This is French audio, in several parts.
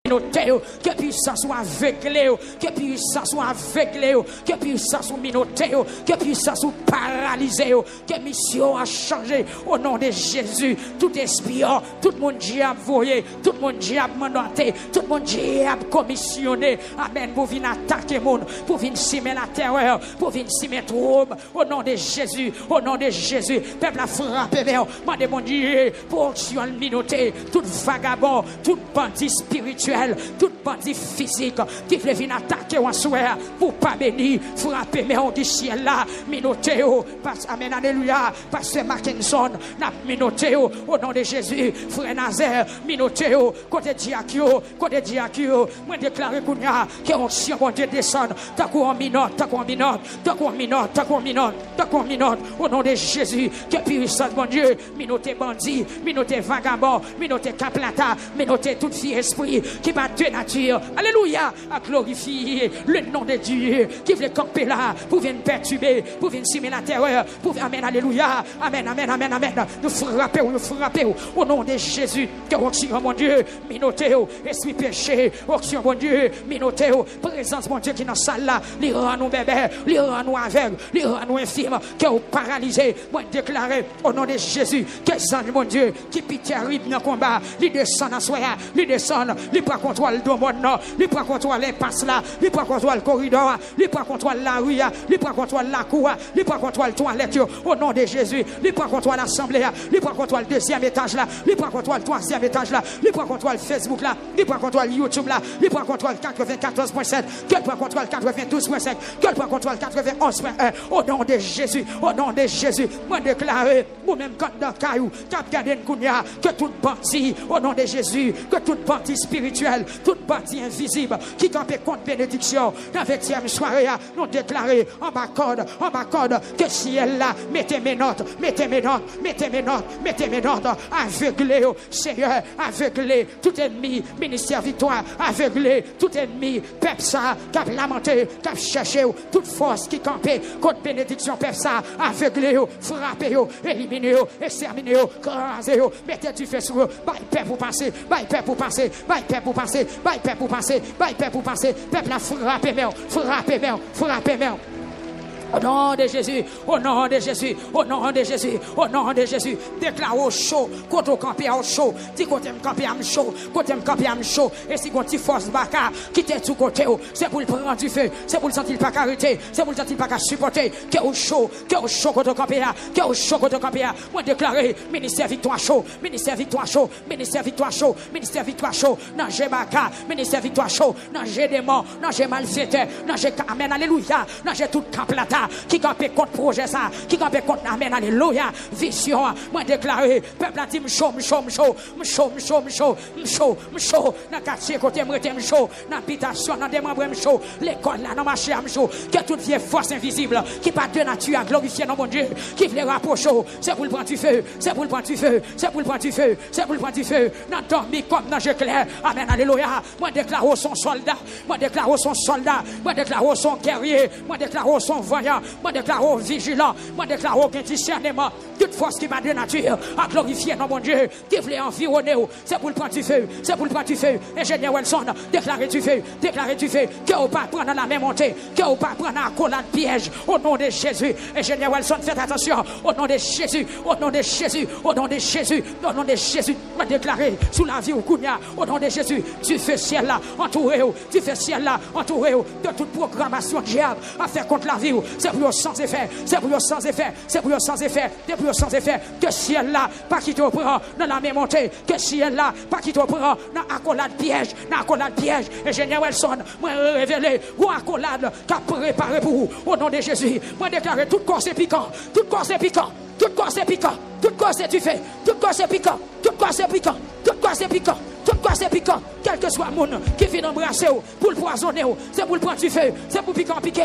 que puissance soit aveuglée, que puissance soit aveuglée, que puissance soit minotée, que puissance soit paralysée, que mission a changé au nom de Jésus. Tout espion, tout le monde diable voyé, tout le monde diable mandaté, tout le monde diable commissionné. Amen. Pour venir attaquer le monde, pour venir simer la terreur, pour venir simer trouble. Au nom de Jésus, au nom de Jésus, peuple a frappé, demandez mon Dieu, pour action minoté, tout vagabond, tout bandit spirituel, tout bandit physique qui veut venir attaquer en soir pour pas bénir, frapper, mais on dit ciel là, minotéo, amen, alléluia, pasteur Mackinson, n'a minotéo, au nom de Jésus, frère Nazaire, minotéo, côté diakio, moi déclaré qu'on y a, que on bon Dieu descend, t'as quoi en minute, au nom de Jésus, que puissance, mon Dieu, minoté bandit, minoté vagabond, minoté caplata, minoté toute fille esprit, qui bat de nature, alléluia, à glorifier le nom de Dieu, qui veut camper là, pour venir perturber, pour venir simer la terreur, pour amen, alléluia, amen, nous frapper, au nom de Jésus, que oxygène, mon Dieu, minotéo, esprit péché, oxygène, mon Dieu, minotéo, présence, mon Dieu, qui est dans la salle là, les rend nous bébés, les rend nous aveugles, les rend nous infirmes, que vous paralysés, moi déclarer, au nom de Jésus, que les mon Dieu, qui pitié arrive dans le combat, les descendent à soi, les descendent, les prend contrôle le monde, les prend contrôle l'impasse là, les prend contrôle le corridor, les prend contrôle la rue, les prend contrôle la cour, les prend contrôle la toilette, au nom de Jésus, les prend contrôle l'assemblée, les prend contrôle le deuxième étage là, les prend contrôle le troisième étage là, les prend contrôle Facebook là, les prend contrôle YouTube là, les prend contrôle 94.7, que prend contrôle 92.5, que prend contrôle 91.1, au nom de Jésus, moi déclarer, moi-même quand dans caillou, cap garder kounya, que tout bandit, au nom de Jésus, que tout bandit spirituel, tout bandit invisible, qui campait contre bénédiction, dans la 20e soirée, nous déclarer en bas code, que ciel là, mettez mes notes, aveuglé, Seigneur, aveuglé, tout ennemi, ministère victoire, aveuglé, tout ennemi, pepsa, cap lamenté, cap cherché, toute force qui campait contre bénédiction, pepsa, aveuglé, frappé, éliminé, exterminé, crasé, mettez du feu sur eux, bail paix pour passer, peuple a frappé, au nom de Jésus, déclare au chaud, quand on campe au chaud, dis qu'on t'aime camper à chaud, et si qu'on t'y force baka, qui t'est tout côté, c'est pour le prendre du feu, c'est pour le sentir pas carité, c'est pour le sentir pas supporter, que au chaud, quand on campe moi déclarer, ministère victoire chaud, non j'ai baka, ministère victoire chaud, non j'ai démon, non j'ai malfaiteur, non j'ai amen, alléluia, non j'ai tout camp là, qui campait contre projet ça, qui campait contre amen, alléluia, vision, moi déclaré, peuple a dit m'chaud, dans quartier côté m'chaud, dans habitation, dans des membres m'chaud, l'école là, dans marché m'chaud, que toute vieille force invisible, qui pas de nature à glorifier dans mon Dieu, qui veut rapprocher, c'est pour le prendre du feu, dans dormi comme dans jeu clair, amen, alléluia, moi déclare son soldat, moi déclare son guerrier, moi déclare son voyant, moi déclare vigilant, moi déclare discernement, toute force qui m'a de nature à glorifier dans mon Dieu, qui voulait environner, c'est pour le prendre du feu, ingénieur Wilson, déclarer du feu, que vous pas prendre la même montée, que vous pas prendre la collade piège, au nom de Jésus, ingénieur Wilson, faites attention, au nom de Jésus, moi déclarer sous la vie au Kounia, au nom de Jésus, tu fais ciel là, entouré, de toute programmation diable à faire contre la vie, c'est pour sans effet, que ciel là, pas qui te prend dans la même montée, que ciel là, pas qui te prend dans accolade piège, ingénieur Wilson, moi révélé, ou accolade qu'a préparé pour vous, au nom de Jésus, moi déclarer tout corps c'est piquant, tout corps c'est du fait, tout corps c'est piquant, quel que soit le monde qui vient embrasser pour le poisonner, c'est pour le prendre du feu, c'est pour piquer,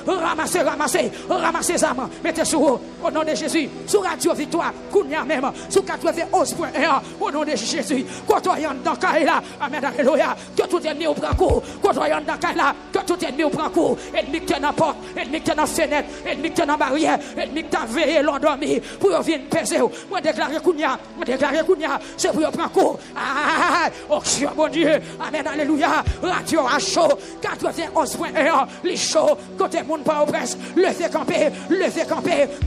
ramasser les âmes, mettez sur eux, au nom de Jésus, sur Radio Victoire, Kounia même, sur 91.1, au nom de Jésus, côtoyant dans Kaila, amen, alléluia, que tout ennemi au prend court, côtoyant dans Kaila, que tout ennemi au prend court, ennemi qui est dans la porte, ennemi qui est dans la fenêtre, ennemi qui est dans la barrière, ennemi qui t'a veillé l'endormi, pour venir peser, moi déclarer Kounia, c'est pour prendre court, Onction, bon Dieu. Amen, alléluia. Radio à chaud. 91.1. Les chauds. Côté monde pas au presse. Levez camper.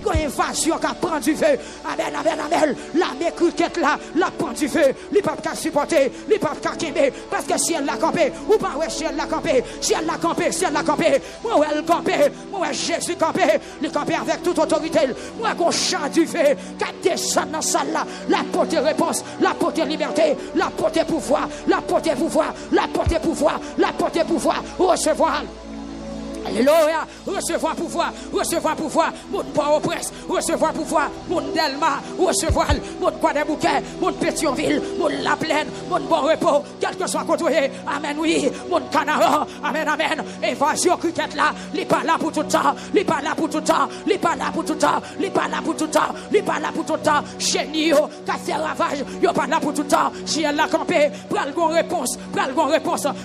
Quand invasion qui prend du feu. Amen, amen, amen. L'armée cricket là, la prend du feu. Les papes qui supporter. Les papes qui quimber. Parce que si elle l'a campé, ou pas, ouais, si elle l'a campé. Si elle l'a campé. Moi, elle campé. Moi, Jésus campé. Le campé avec toute autorité. Moi, qu'on chant du feu. Qui descend dans la salle là. La porte réponse. La porte liberté. La porte pouvoir. La porte pouvoir. La porte pouvoir. La porte pouvoir. Recevoir. Alléluia, recevoir pouvoir, mon pas au presse, recevoir pouvoir, mon Delma, recevoir, mon quoi des bouquets, mon Pétionville, mon La Plaine, mon bon repos, quel que soit côté, amen, oui, mon Canara, amen, amen, évasion cricket là, il pas là pour tout temps, chenille, qui fait ravage, il pas là pour tout temps, si elle l'a campé, pral gon réponse,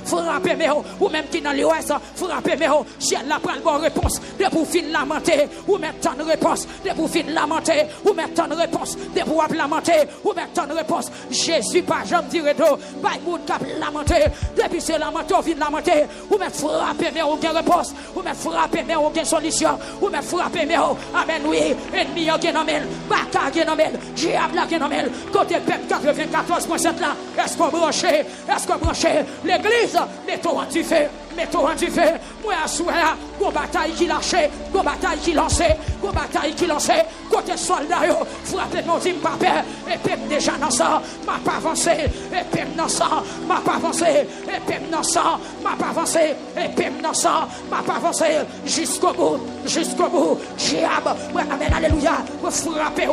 frappez méo, ou même qui dans l'ouest, frappez méo, si elle n'a pas la bonne réponse, de pour fin lamenter, ou mettre tant de réponse, de pour fin lamenter, ou mettre tant de réponse, de pour lamenter, ou mettre tant de réponse. Jésus, pas jamais dire d'eau, pas moun cap lamenter, depuis c'est lamenter, ou fin lamenter, ou mettre frapper, mais aucune réponse, ou mettre frapper, mais aucune solution, ou mettre frapper, mais amen, oui, ennemi, aucun amel, baka, aucun amel, diable, aucun amel, côté peuple 94.7 là, est-ce qu'on branche, l'église, mettons du feu. Moi à souhait, go bataille qui lâchait, go bataille qui lançait, côté soldat, frappez nos hymnes pas peur, et puis déjà dans ça, m'a pas avancé, et puis dans ça, m'a pas avancé, et puis dans ça, m'a pas avancé, et puis dans ça, m'a pas avancé, jusqu'au bout, diable, moi amen, alléluia, frappez,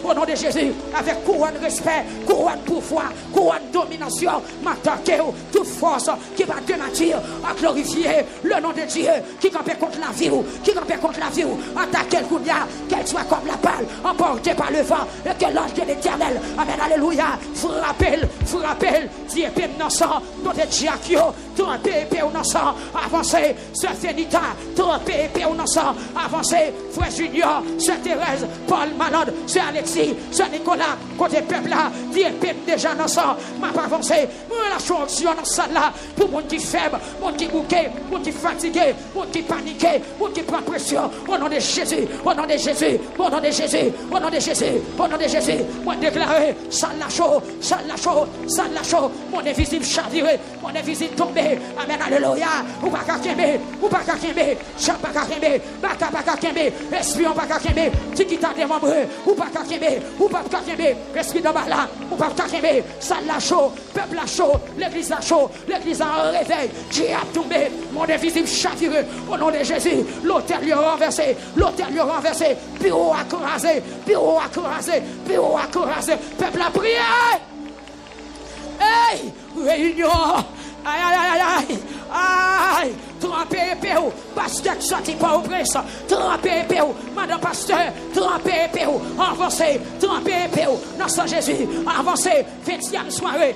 au nom de Jésus, avec couronne respect, couronne pouvoir, couronne domination, m'attaquez, toute force qui va de nature à glorifier le nom de Dieu, qui campait contre la vie, attaquez le Kounia, qu'elle soit comme la balle, emportée par le vent, et que l'ange de l'Éternel, amen, alléluia, frappez, Dieu épée dans sang, dans des diakio, trompez épée dans sang, avancez, Sœur Fénita, trompez épée dans sang, avancez, Frère Junior, Sœur Thérèse, Paul Malade, Sœur Alexis, Sœur Nicolas, côté peuple là, Dieu épée déjà dans sang, m'a pas avancé, moi la chose dans salle là, pour mon qui faible, mon qui bouquet, mon qui fatigué, mon qui paniqué, mon qui prend pression, au nom de Jésus, moi déclarer, salle la chaud, mon invisible chaviré, mon invisible tombé, amen, alléluia, ou pas qu'à kembe, chant pas qu'à kembe, baka kembe, espion pas qu'à kembe, tikita démembré, ou pas qu'à kembe, esprit de bala, ou pas qu'à kembe, salle la chaud, peuple la chaud, l'église la chaud, l'église en réveil, Dieu a tombé, mon invisible chaviré, au nom de Jésus, l'autel lui renversé, bureau à crasé, peuple a prié, hey, réunion, aïe, trempé épée, pasteur qui sortit pas au prince, trempé épée, madame pasteur, trempé épée, avancez, trempé épée, dans Saint Jésus, avancez, 20e soirée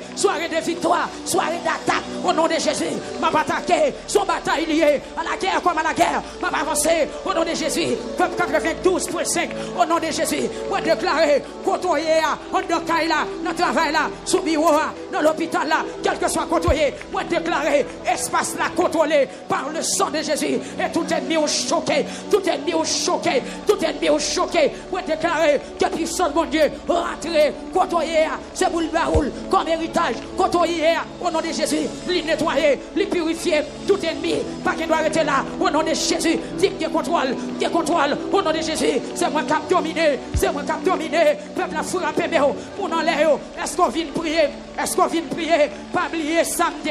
de victoire, soirée d'attaque, au nom de Jésus, m'a attaqué, son bataille liée à la guerre comme à la guerre, m'a avancé, au nom de Jésus, peuple 92.5, au nom de Jésus, moi déclarer, côtoyer, on de Kaila, dans le travail là, sous bureau, dans l'hôpital là, quel que soit côtoyer, moi déclarer, espace là contrôlé par le sang de Jésus, et tout ennemi au choqué, moi déclarer que puissance mon Dieu, rentrer, côtoyer, c'est boule baroule, comme héritage, côtoyer, au nom de Jésus, les nettoyer, les purifier, tout ennemi, pas qu'il doit arrêter là, au nom de Jésus, dit que contrôle, au nom de Jésus, c'est moi qui a dominé, peuple a frappé, mais on en l'air, est-ce qu'on vient prier, pas oublier samedi,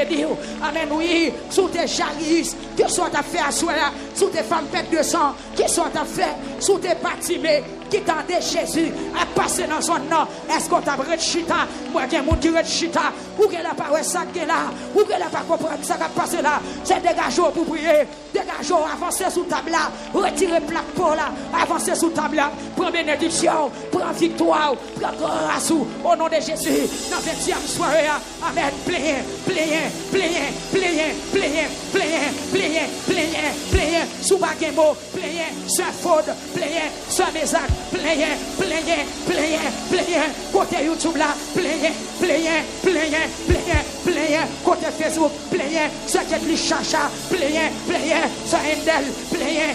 amen, oui, sous tes charisses, que soit ta fait à soi, sous tes femmes pètes de sang, que soit ta fait, sous tes bâtiments, qui tendait Jésus à passer dans son nom, est-ce qu'on t'a brûlé chita, moi qui ai mon qui chita, ou qu'elle a pas ouais ça qui est là, ou qu'elle a pas compris ça qui a passé là, c'est dégagé pour prier, Dégageons, avancez sous table là. Retirez plaque pour là. Avancez sous table là. Prends bénédiction. Prends victoire. Prends grâce. Au nom de Jésus. Dans 20e soirée. Amen. Pléien. Sous Baguemo. Pléien. Sœur Faude. Pléien. Sœur Mézac. Pléien. Côté YouTube là. Pléien. Côté Facebook. Pléien. Sœur Ketli Chacha. Pléien. Sœur Endel. Pléien.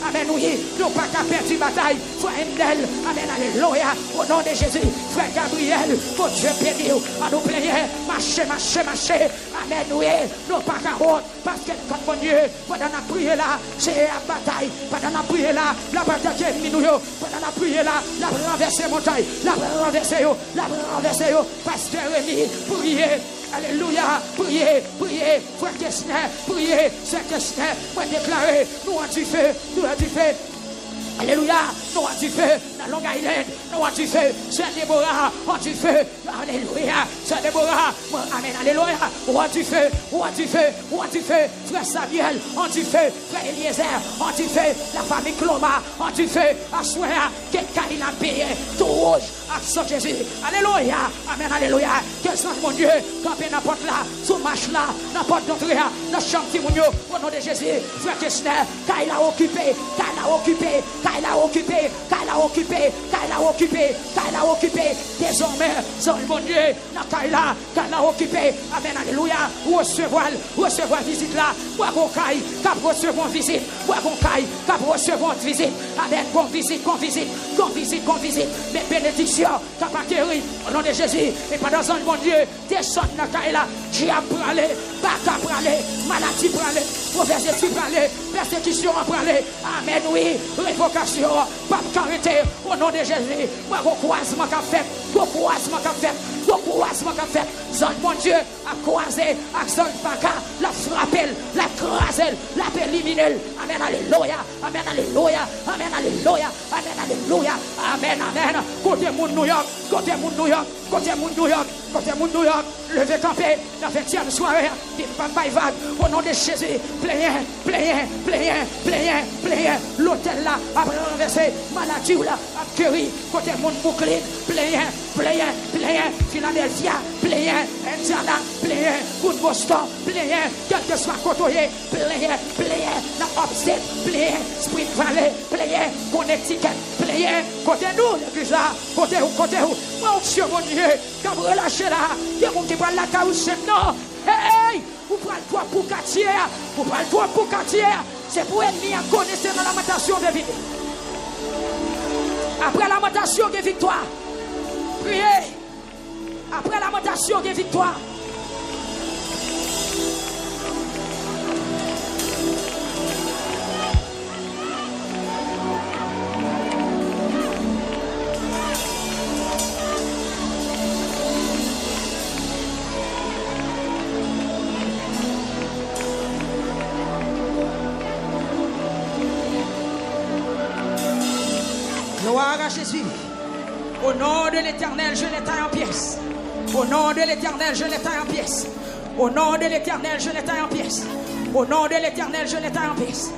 Amen. Oui. Nous pas qu'à perdre une bataille. Frère Endel. Amen. Alléluia. Au nom de Jésus. Frère Gabriel. Mon Dieu béni. À nous pléien. Marcher. Amen. Oui. Nous pas qu'à honte. Parce que comme mon Dieu. Pendant la prière là. C'est la bataille. Pendant la prière là. La bataille qui est mis nous. Pendant la prière là. La renverser montagne. La renverser. Pasteur Rémi. Priez. Alléluia, priez, frère Kessner, priez, sœur Kessner, moi déclarer, nous avons du feu. Alléluia, nous avons du feu, dans Long Island, nous avons du feu, sœur Déborah, on du feu, alléluia, sœur Déborah, amen, alléluia, on du feu, frère Samuel, on du feu, frère Eliezer, on du feu, la famille Cloma, on du feu, à soir, quelqu'un il a payé, tout rouge, à Jésus, alléluia, amen, alléluia, que soit mon Dieu, campé n'importe là, sous marche là, n'importe d'entrée, dans le champ de Timounio, au nom de Jésus, frère Kessner, car il a occupé, désormais, son bon Dieu, Kaila a occupé, amen, alléluia, recevoir visite là, moi qu'on caille, cap recevoir visite, amen, qu'on visite, mes bénédictions, cap acquérir, au nom de Jésus, et pendant son bon Dieu, descend dans Kaila, diable pralé, baka pralé, maladie pralé, mauvaise étude pralé, persécution pralé, amen, oui, révocation, pas carité, au nom de Jésus, moi qu'on croisement qu'a fait, Zon mon Dieu a croisé, a zon baka, la frappé, la crasé, la éliminer, amen, alléluia, amen, côté moun New York, levez campé, la 20e soirée, dit papa vague, au nom de Jésus, pléien, l'hôtel là, a renversé, maladie là, a cueilli, côté moun Brooklyn, pléien, Philadelphia, pléien, Indiana, pléien, Good Boston, pléien, quel que soit côté, pléien, la Upstate, pléien, Spring Valley, pléien, Connecticut, pléien, côté nous, l'église là, côté où, mon Dieu, quand vous relâchez là, il y a qui prend la caouche, non, hey, vous prenez toi pour quartier, c'est pour ennemi à connaître la lamentation de vie. Après la lamentation de victoire, priez. Après la lamentation de victoire. Gloire à Jésus. Au nom de l'Éternel, je l'éteins en pièces. Au nom de l'Éternel, je l'éteins en pièces. Au nom de l'Éternel, je l'éteins en pièces. Au nom de l'Éternel, je l'éteins en pièces.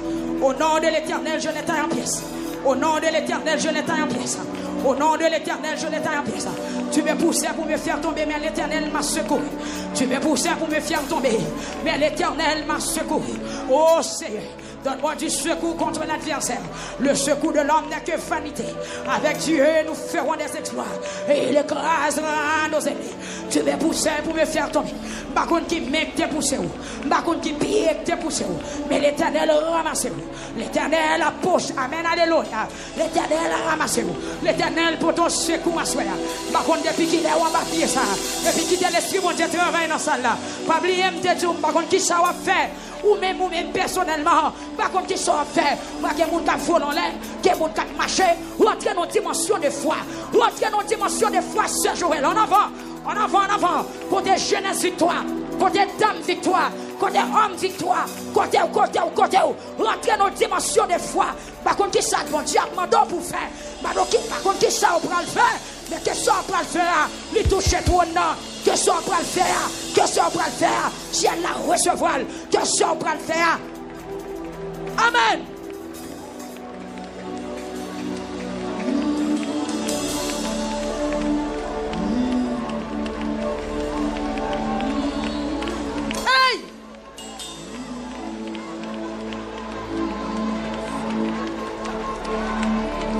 Au nom de l'Éternel, je l'éteins en pièces. Au nom de l'Éternel, je l'éteins en pièces. Au nom de l'Éternel, je l'éteins en pièces. Tu me poussais pour me faire tomber, mais l'Éternel m'a secouru. Tu me poussais pour me faire tomber, mais l'Éternel m'a secouru. Oh Seigneur, donne-moi du secours contre l'adversaire. Le secours de l'homme n'est que vanité. Avec Dieu, nous ferons des exploits. Et il écrasera nos ennemis. Tu me poussais pour me faire tomber. Par contre, qui m'aime tes poussés. Par contre, qui pille tes poussés. Mais l'Éternel ramasse. L'Éternel a poche. Amen, alléluia. L'Éternel a ramassé. L'Éternel pour ton secours à soi. Par contre, depuis qu'il est en bas pied ça. Depuis qu'il est l'esprit, mon Dieu, travaille dans la salle là. Pas oublier, par contre, qui ça va faire. Ou même personnellement, par contre, qui ça va faire. Moi, qui est mon cap volant là, qui est mon cap marché. Ou entrer dans une dimension de foi. Ou entrer dans une dimension de foi, Sœur Joël. En avant. Côté jeunesse victoire. Côté dame victoire. Côté homme victoire. Côté. Rentrer dans une dimension de foi. Par contre, qui ça, mon diable, pour faire. Par contre, qui ça, on prend le faire. Mais qu'est-ce qu'on va faire? Lui toucher trop non. Qu'est-ce qu'on va faire? Si elle la recevoir, qu'est-ce qu'on va faire? Amen. Hey!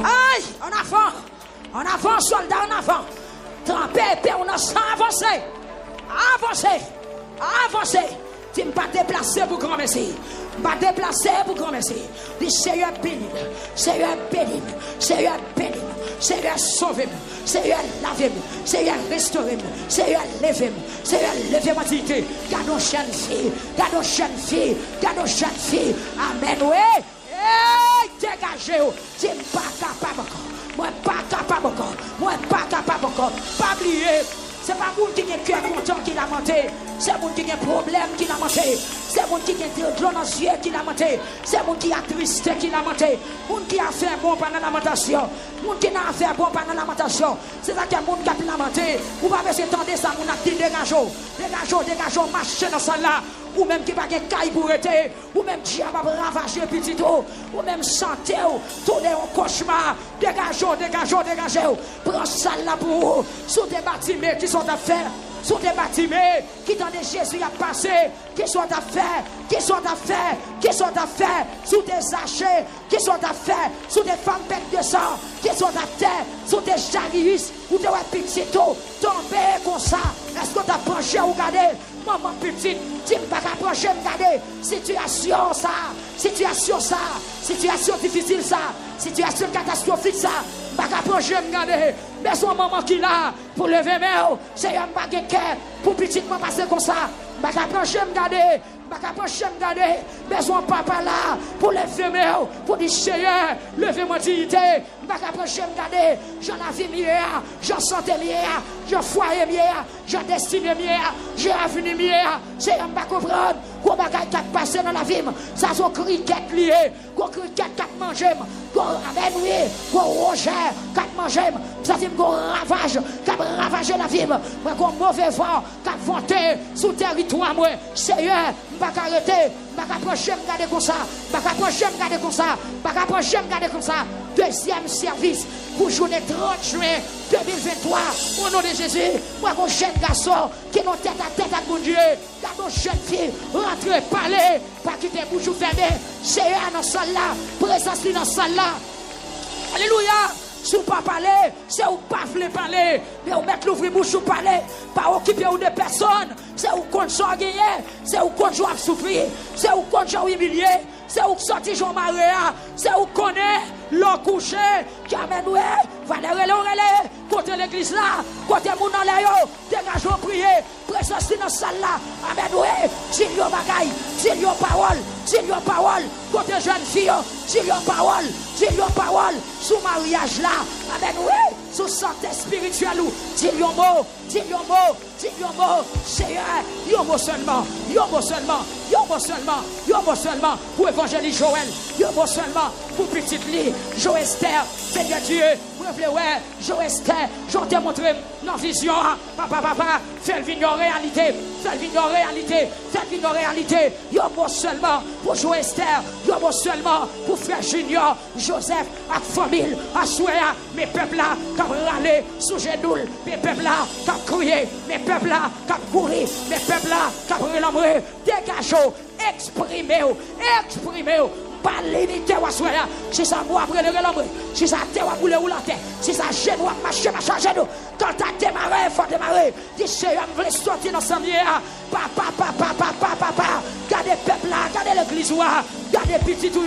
Aïe! En avant, soldat, en avant. Trempé, épée, on a sans avancer. Avancez. Tu ne pas déplacer pour grand merci. Pas déplacer pour grand merci. Dis Seigneur béni. Seigneur béni. Seigneur béni. Seigneur sauve-moi. Seigneur lave-moi. Seigneur restaure-moi. Seigneur lève-moi. Seigneur lève-moi dignité. Garde nos jeunes filles. Garde nos jeunes filles. Garde nos jeunes filles. Amen. Oui. Hey, dégagez-vous. Tu n'es pas capable encore. Moi pas capable encore. Moi pas capable encore. Pas oublier. C'est pas moun qui a cœur content qui l'a monté. C'est moun qui a problème qui l'a monté. C'est moun qui a de l'eau dans les yeux qui l'a monté. C'est moun qui a triste qui l'a monté. Moun qui a fait bon pendant la lamentation. Moun qui n'a fait bon pendant la lamentation. C'est ça que moun qui a lamenté. Vous pas besoin d'entendre ça, moun a dit dégageons, marchez dans ça là. Ou même qui pas de caille pour être, ou même qui a ravager petit tout, ou même santé, tourner en cauchemar, dégagez. Prends ça là pour vous, sur des bâtiments qui sont à faire, sur des bâtiments qui dans des Jésus a passé, qui sont à faire, sur des sachets, qui sont à faire, sur des femmes bêtes de sang, qui sont à terre, sur des chariots, ou des petits tout, tomber comme ça. Est-ce que tu as penché ou regardé? Maman petite, tu ne peux pas approcher, regarder. Situation difficile ça, situation catastrophique ça. Je ne peux pas approcher, regarder. Mais son maman qui l'a pour lever mes c'est un baguette pour petite maman passer comme ça. Je ne peux pas approcher, regarder. Mais son papa là pour lever mes pour dire Seigneur, levez-moi dignité. Je ne peux pas approcher, regarder. J'en avais meilleur, j'en sentais meilleur, j'en foyer meilleur, j'en destiné meilleur, j'ai avenir meilleur. C'est un pas comprendre. Quoi bagaille qui a passé dans la vie, ça sont criquettes liées, quoi criquettes qui a mangé, quoi avenoué, quoi roger qui a mangé, ça dit quoi ravage qui a ravagé la vie, quoi mauvais vent qui a vanté sous territoire moi. Seigneur, je ne peux pas arrêter, je ne peux pas approcher, me garder comme ça, Deuxième service pour journée 30 juin 2023. Au nom de Jésus, moi, mon jeune garçon qui est tête à tête avec mon Dieu, garde nos jeunes filles, rentrez, parlez, pas quitter bouche fermée. Seigneur dans ce salle là, présence dans ce salle là. Alléluia. Si vous ne pas parler, c'est vous ne pas voulez parler. Mais vous mettez l'ouvrir bouche pour parler. Pas occuper ou de personnes. C'est vous qu'on soit gagné. C'est vous qu'on soit souffrir. C'est vous qu'on soit humilié. C'est vous qui sortez Jean Maria. C'est vous qu'on est l'eau couché. Qui amène nous. Valérie l'oreille. Côté l'église là. Côté mon dans l'air. Dégageons prier. Présence dans la salle là. Amen. Dis-lui bagaille. Dis-lui parole. Côté jeune fille. Dis-lui parole. Sous mariage là. Amen. Sous santé spirituelle. Dis-lui un mot. Seigneur, un mot seulement. Pour évangéliste Joël. Un mot seulement. Pour petite Lee. Joëster. Seigneur Dieu. Joëster. Je t'ai montré nos visions. Papa. Fais-le venir en réalité. Un mot seulement pour Joëster. Un mot seulement pour frère Junior. Joseph. À famille. À Souéa. Mes peuples là. Qui râlé sous genoux. Mes peuples là. Qui crié. Mes peuples là. Qui couru. Mes peuples là. Qui relâché. Dégagez. Exprimez. Pas limité ou soya. Si ça moi après le l'homme, si ça te wa boule ou la tête, si ça gêne ou marcher genou. Quand t'as démarré, faut démarrer. Dis Seigneur, me laisse sortir dans sa mière. Papa. Gardez peuple là, gardez l'église ou gardez petit tout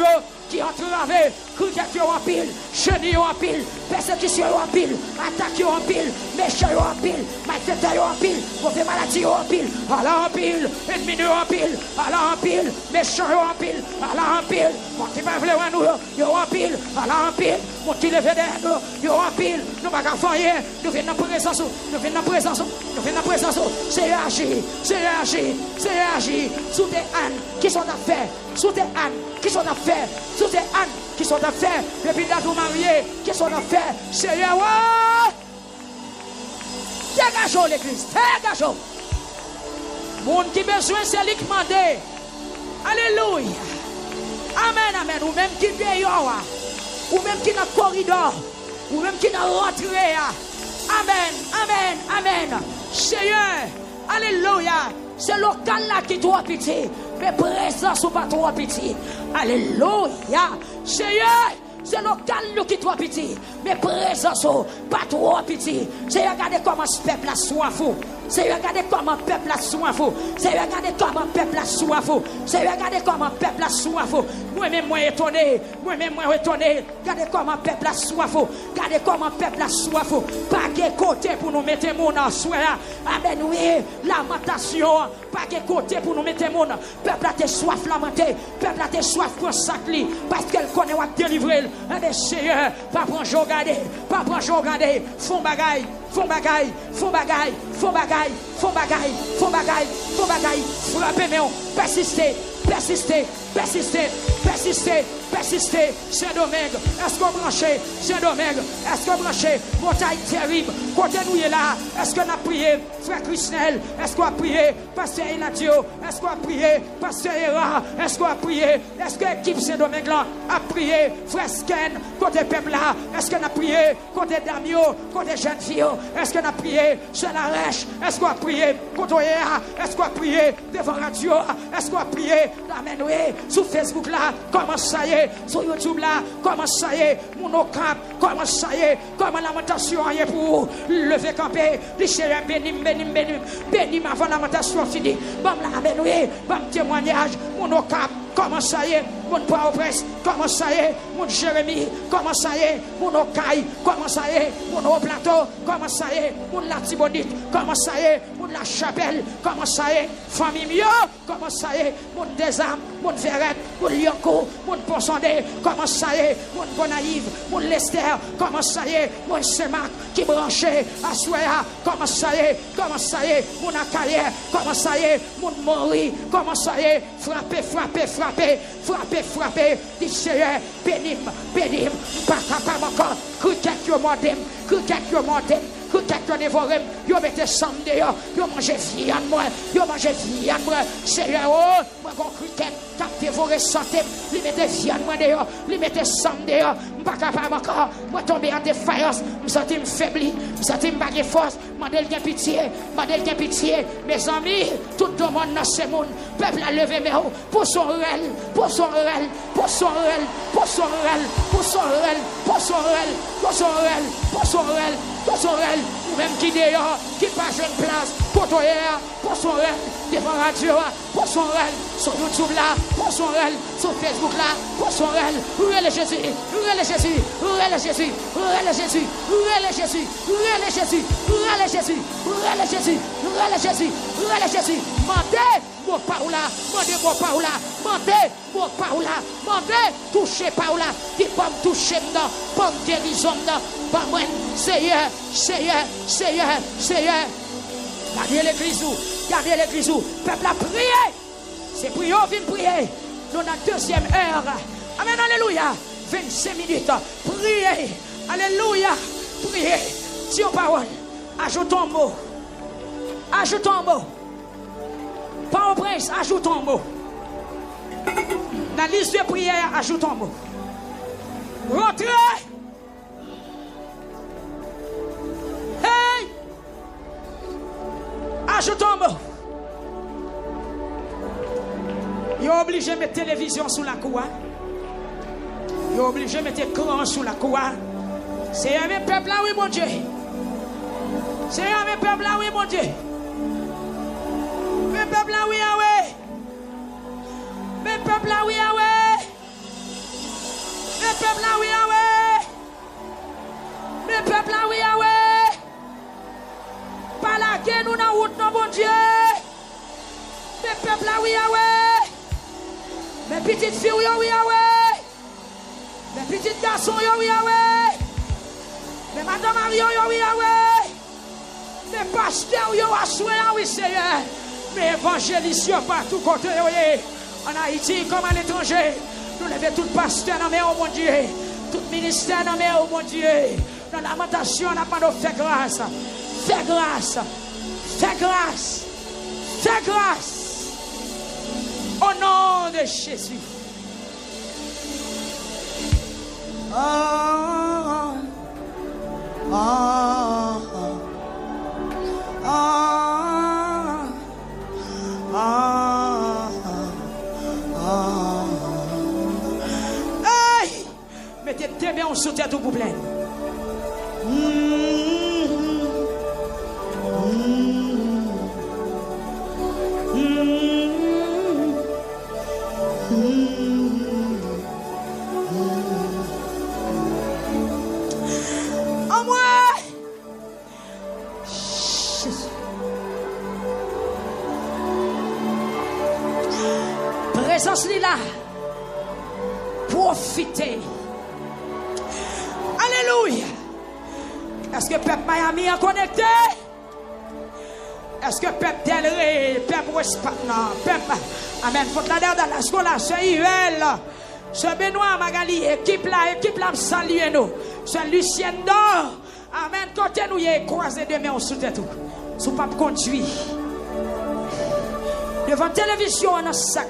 qui entre avec criquet en pile, chenille en pile, persécution en pile, attaque en pile, méchant en pile, malfaiteur en pile, mauvais maladie en pile, Allah en pile, ennemi en pile, Allah en pile, méchant en pile, Allah en pile, mon qui va vouloir nous, en pile, Allah en pile, mon qui levé derrière nous, en pile, nous pas faire rien, nous venons dans présence, c'est agir, sous des ânes qui sont à faire, sous des ânes qui sont à faire, depuis là nous mariés, qui sont à faire, Seigneur, dégageons l'église, dégageons. Monde qui besoin, c'est lui qui m'a dit. Alléluia. Amen, amen. Ou même qui dehors, ou même qui dans le corridor, ou même qui dans rentrée. Amen, amen, amen. Seigneur, alléluia. C'est local là qui est trop petit, mais présence ou pas trop petit. Alléluia. Seigneur, c'est local qui est trop petit, mais présence ou pas trop petit. Seigneur, regardez comment ce peuple a soif. Seigneur, regardez comment le peuple a soif. Seigneur, regardez comment le peuple a soif. Seigneur, regardez comment le peuple a soif. Moi-même, moi étonné. Moi-même, moi étonné. Regardez comment le peuple a soif. Regardez comment le peuple a soif. Pas de côté pour nous mettre mon en soir. Amen, oui. Lamentation. Pas de côté pour nous mettre mon. Peuple a soif lamenter. Peuple a soif pour sacler. Parce qu'elle connaît où délivrer. Amen, Seigneur. Pas prendre jour garder. Pas prendre jour garder. Font bagaille. Font bagaille. Font bagaille. Font bagaille. Font bagaille. Font bagaille. Font bagaille. Frappez, mais on persistez. Persistez. Persistez. Persistez. Persistez. Saint-Domingue. Est-ce qu'on branche? Saint-Domingue. Est-ce qu'on branche? Montagne terrible. Côté nous est là. Est-ce qu'on a prié? Frère Christnel. Est-ce qu'on a prié? Pasteur Eladio. Est-ce qu'on a prié? Pasteur Hera. Est-ce qu'on a prié? Est-ce que l'équipe Saint-Domingue là a prié? Frère Sken. Côté peuple là. Est-ce qu'on a prié? Côté Damio. Côté jeune fille. Est-ce qu'on a prié? Sur la rêche. Est-ce qu'on a prié? Côté Hera. Est-ce qu'on a prié? Devant radio. Est-ce qu'on a prié? Amen. Oui. Sur Facebook là. Comment ça y est? Sur YouTube là, comment ça y est, mon cap, comment ça y est, comment lamentation est pour lever camper, les chers bénim, bénim, bénim, bénim avant lamentation finie, bam la bénoué, bam témoignage, mon cap, comment ça y est, mon Port-au-Prince, comment ça y est, mon Jérémie, comment ça y est, mon Okaï, comment ça y est, mon Haut-Plateau, comment ça y est, mon Latibonite, comment ça y est, mon La Chapelle, comment ça y est, famille mieux, comment ça y est, mon Désarme, mon Verrette, mon Lyonco, mon Ponsondé, comment ça y est, mon Bonaïve, mon Lester, comment ça y est, mon Semac qui branché à Souéa, comment ça y est, mon Akaye, comment ça y est, mon Mori, comment ça y est, frappez, frappez, frappez, frappez, frappez, dit Seigneur, bénim, bénim, pas capable encore, criquet yo mordem, criquet yo mordem, criquet yo dévorem, yo mettez sang dehors, yo mangez viande moi, yo mangez viande moi, Seigneur, oh, moi gon criquet, cap dévoré santé, lui mettez viande moi dehors, lui mettez sang dehors, pas capable encore, moi tomber en défaillance, me sentir faibli, me sentir pas de force, mandel gain pitié, mes amis, tout le monde dans ce monde, peuple a levé mes hauts, pour son réel, pour son réel, pour son réel, pour son réel, pour son réel, pour son réel, pour son réel, pour son réel, pour son réel, ou même qui dehors, qui passe une place, pour toi, pour son réel, devant radio, pour son réel, sur YouTube là, pour son réel, sur Facebook là, pour son réel, réel Jésus, réel Jésus, réel Jésus, réel Jésus, réel Jésus, réel Jésus, réel Jésus, réel Jésus, réel Jésus, réel Jésus, mandez mon Paola, mandez mon Paola, mandez mon Paola, mandez toucher Paola, qui peut me toucher dedans, pas me guérison dedans, pas moi, Seigneur, Seigneur, Seigneur, Seigneur. Gardez l'église où, peuple a prié, c'est prier, on vient prier, nous dans la deuxième heure, amen, alléluia, 25 minutes, priez, alléluia, priez, dis aux paroles, ajoute un mot, pas au prince, ajoute un mot, dans la liste de prière, ajoute un mot, rentrez, hey, ajoute un mot. Ils sont obligés de mettre la télévision sous la cour. Ils sont obligés de mettre l'écran sous la cour. C'est un même peuple là, oui, mon Dieu. C'est un même peuple là, oui, mon Dieu. Même peuple là, oui, ah ouais. Même peuple là, oui, ah ouais. Même peuple là, oui, ah ouais. Même peuple là, oui, ah ouais. Pas la guerre, nous dans route, non, mon Dieu. Même peuple là, oui, ah ouais. Mes petites filles, oui, ah ouais. Mes petits garçons, oui, ah ouais. Mes madame Mario, oui, ah ouais. Mes pasteurs, oui, Seigneur. Mes évangélistes, partout côté, oui. En Haïti comme à l'étranger. Nous levons tout pasteur dans mes oh mon Dieu. Tout ministère dans mes oh mon Dieu. Dans la lamentation, on a pas de faire grâce. Fais grâce. Fais grâce. Fais grâce. Au nom de Jésus. Ah, ah, ah, ah, ah. Hey! Mettez tes mains sur tête pour plein. En moi, présence là, profitez. Alléluia. Est-ce que peuple Miami est connecté? Est-ce que peuple Delray, peuple Westpatna, peuple Amen, faut la dans la scola, c'est Yvel, c'est Benoît Magali, équipe là, saluez nous, c'est Lucien Dor, Amen, côté nous, y est croisé demain sous tête, sous pape conduit, devant la télévision, on a sac.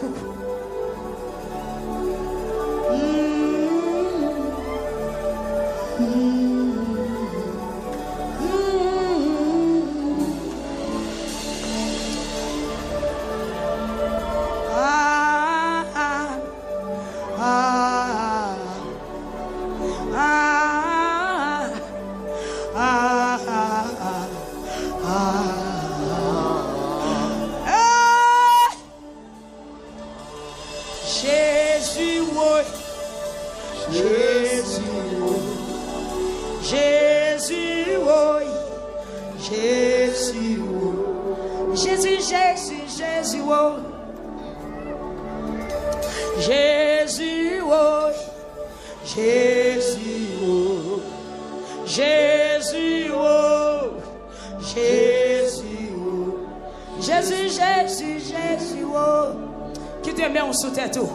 Jésus, oui. Jésus, Jésus, oui. Jésus, Jésus, Jésus, Jésus, oui. Jésus, oui. Jésus, oui. Jésus, oui. Jésus, Jésus, Jésus, Jésus, oui. Qui te met en sous-tête tout.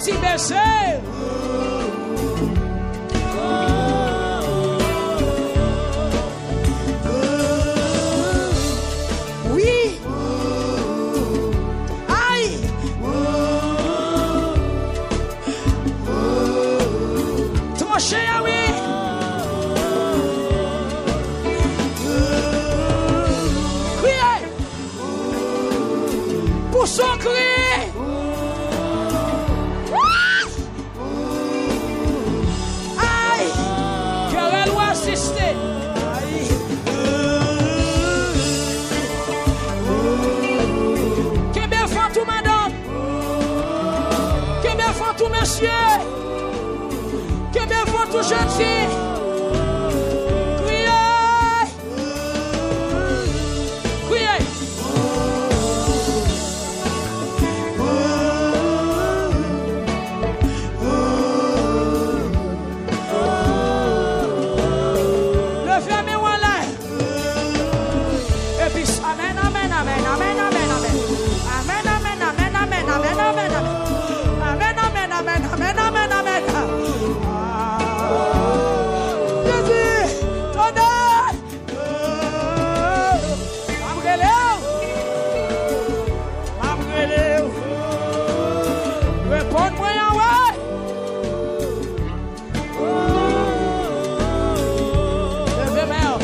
petit baissé. Oui. Aïe. Tranché, ah oui. Criez. Pour son cri. Monsieur, que bien font tout jeune fille. Criez, criez. Levez mes mains là. Et puis amen, amen, amen, amen, amen, amen, amen, amen, amen, amen, amen, amen, amen. Amen, amen, amen, amen. Jésus, tonnerre. M'abrelez. Réponds-moi, ouais. Levez-moi.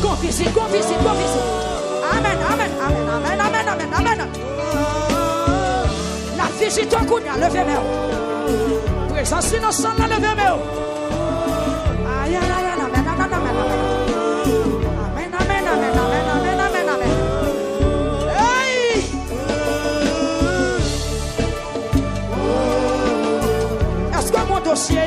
Confessez. Levez-moi, confessez. Amen, amen, amen, amen, amen, amen, amen. La visite en coup, levez-moi. Présence innocente, levez-moi. Aïe, aïe, aïe, amen, amen, amen, amen, amen, amen, amen, amen, amen. Hey! Est-ce que mon dossier est?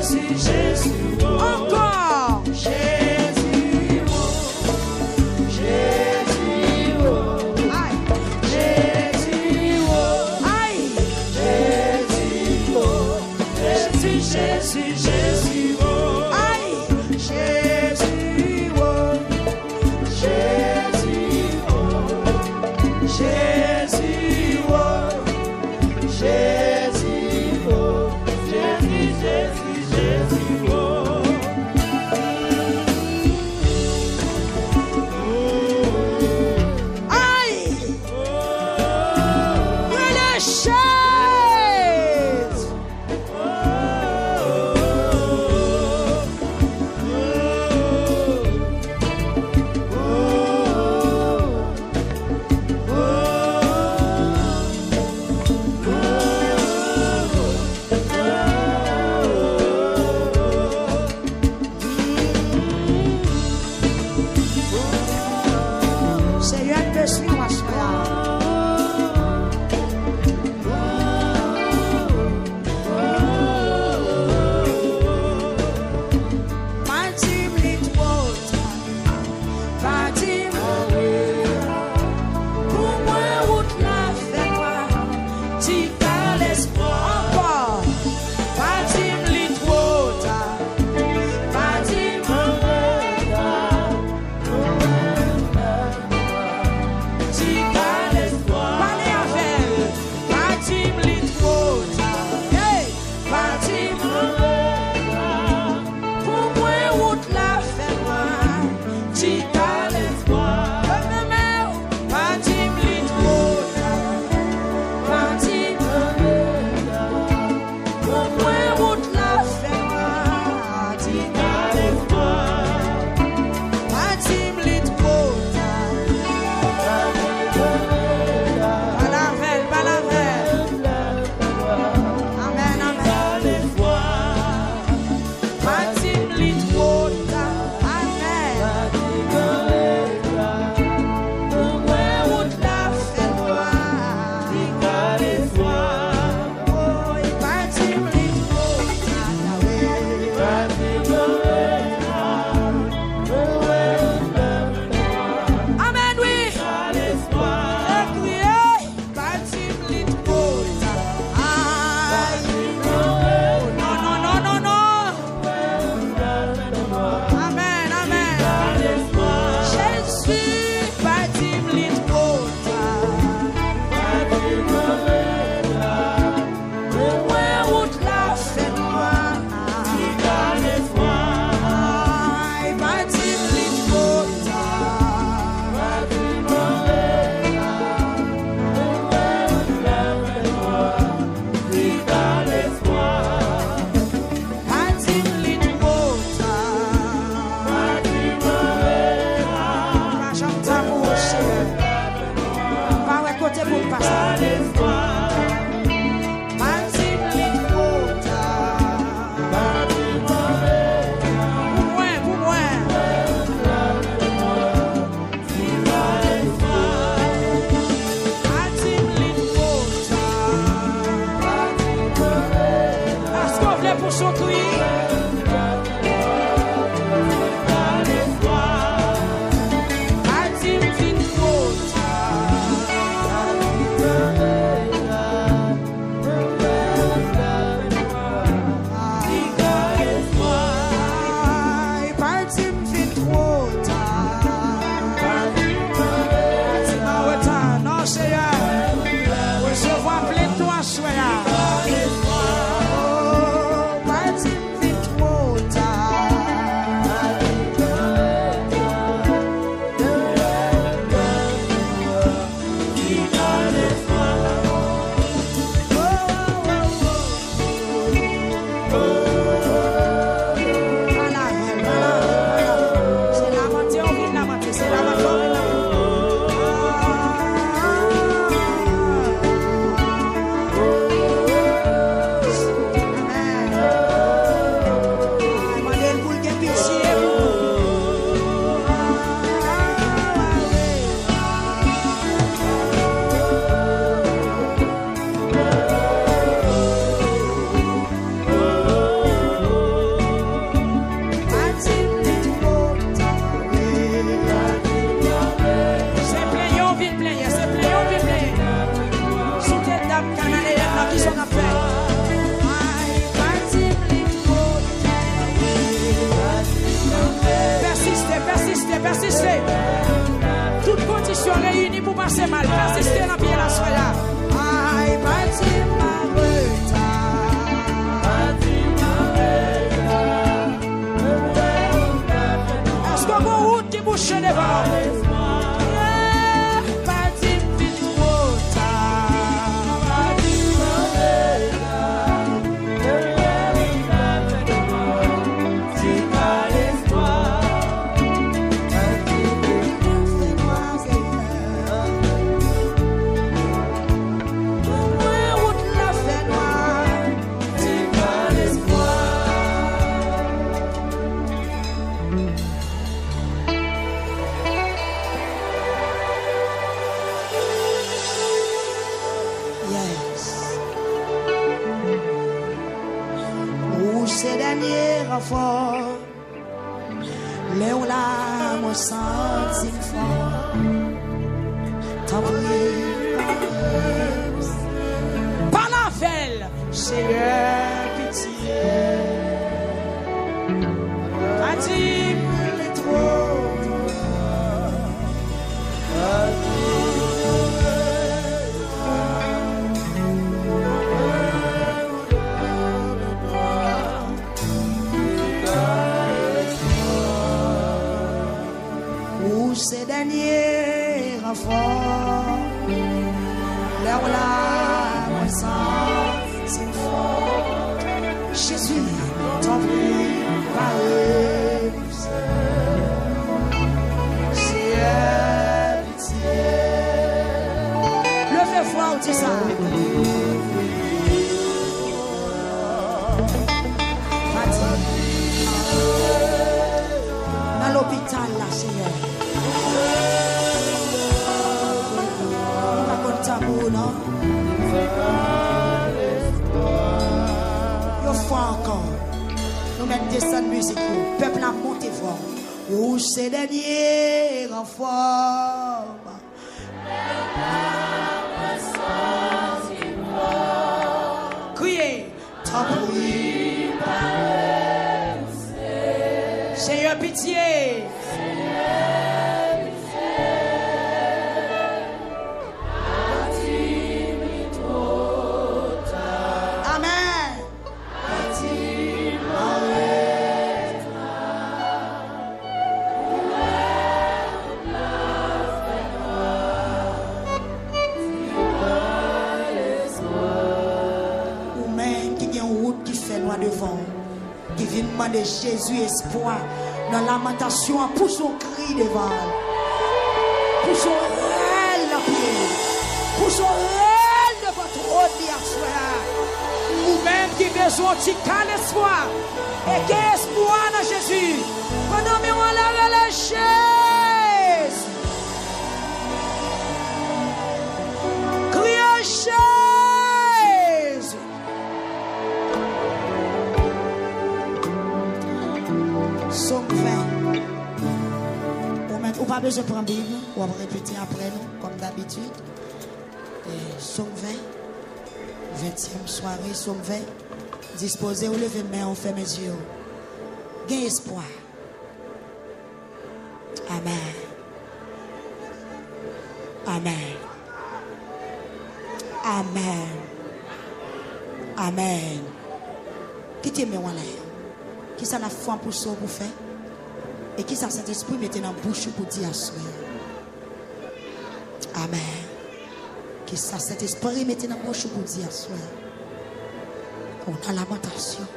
Oh, persistez. Toutes conditions réunies pour passer mal. Persistez dans bien la soya. Aïe, bâti ma retard. Est-ce qu'on a une route qui bouche devant? Léo là, moi senti fort. T'en prie, par la velle, Seigneur, pitié. Adime les trop. Ces derniers renforts, là où la moisson c'est fort. Jésus, t'en prie, par eux, c'est pitié. Levez-vous, on dit ça. Dans l'hôpital, là, Seigneur. Non? Yo fois encore, nous mettons des sons de musique, le peuple a monté fort. Où ces derniers renforts. Criez, t'en prie, Seigneur, pitié. Qui vient demander Jésus espoir dans lamentation, pour son cri devant, pour son réel la prière, pour son réel de votre audience, ou même qui besoin de l'espoir et qui espoir dans Jésus. Pendant que on la relâche, criez Jésus. Somme 20. On pas besoin de prendre Bible, on va répéter après nous, comme d'habitude. Somme 20. 20e soirée, Somme 20. Disposez, ou levez main, on ferme les yeux. Gain espoir. Amen. Amen. Amen. Amen. Quittez-moi là. Qui ça la foi pour ça pour faire? Et qui ça Saint-Esprit mettez dans la bouche pour dire à soi? Amen. Qui ça Saint-Esprit mettez dans la bouche pour dire à soi? On a lamentation.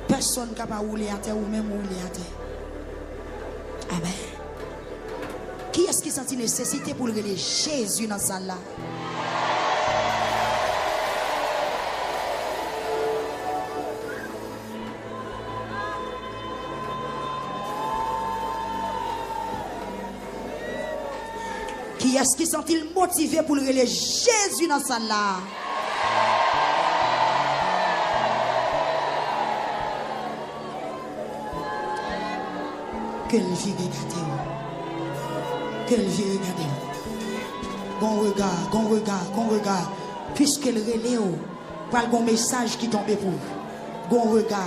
Personne ne peut pas rouler à terre ou même rouler à terre. Amen. Qui est-ce qui sentit nécessité pour le Jésus dans sa là? Qui est-ce qui sont-ils motivés pour le Jésus dans sa là? Que le vie regarde. Que le vie regarde. Bon regard, bon regard, bon regard. Puisque le relais, pas le bon message qui tombe pour vous. Bon regard.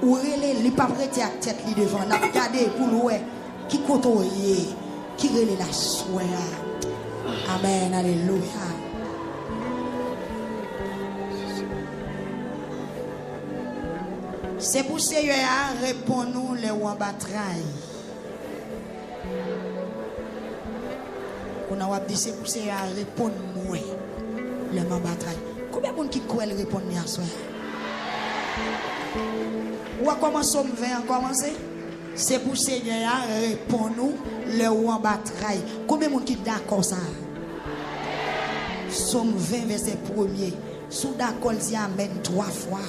ou relé, il pas prêté à tête li devant, n'a regardé pour louer qui côtoyer, qui relé la soie. Amen, alléluia. C'est pour Seigneur à répondre nous les rois bataille. On a dit c'est pour Seigneur à répondre nous les rois bataille. Combien de monde qui croit répondre à soi? Ou à commencer à commencer? C'est pour Seigneur à répondre nous les rois bataille. Combien de monde qui d'accord ça? Somme 20 verset 1er. Sous d'accord dit amen 3 fois.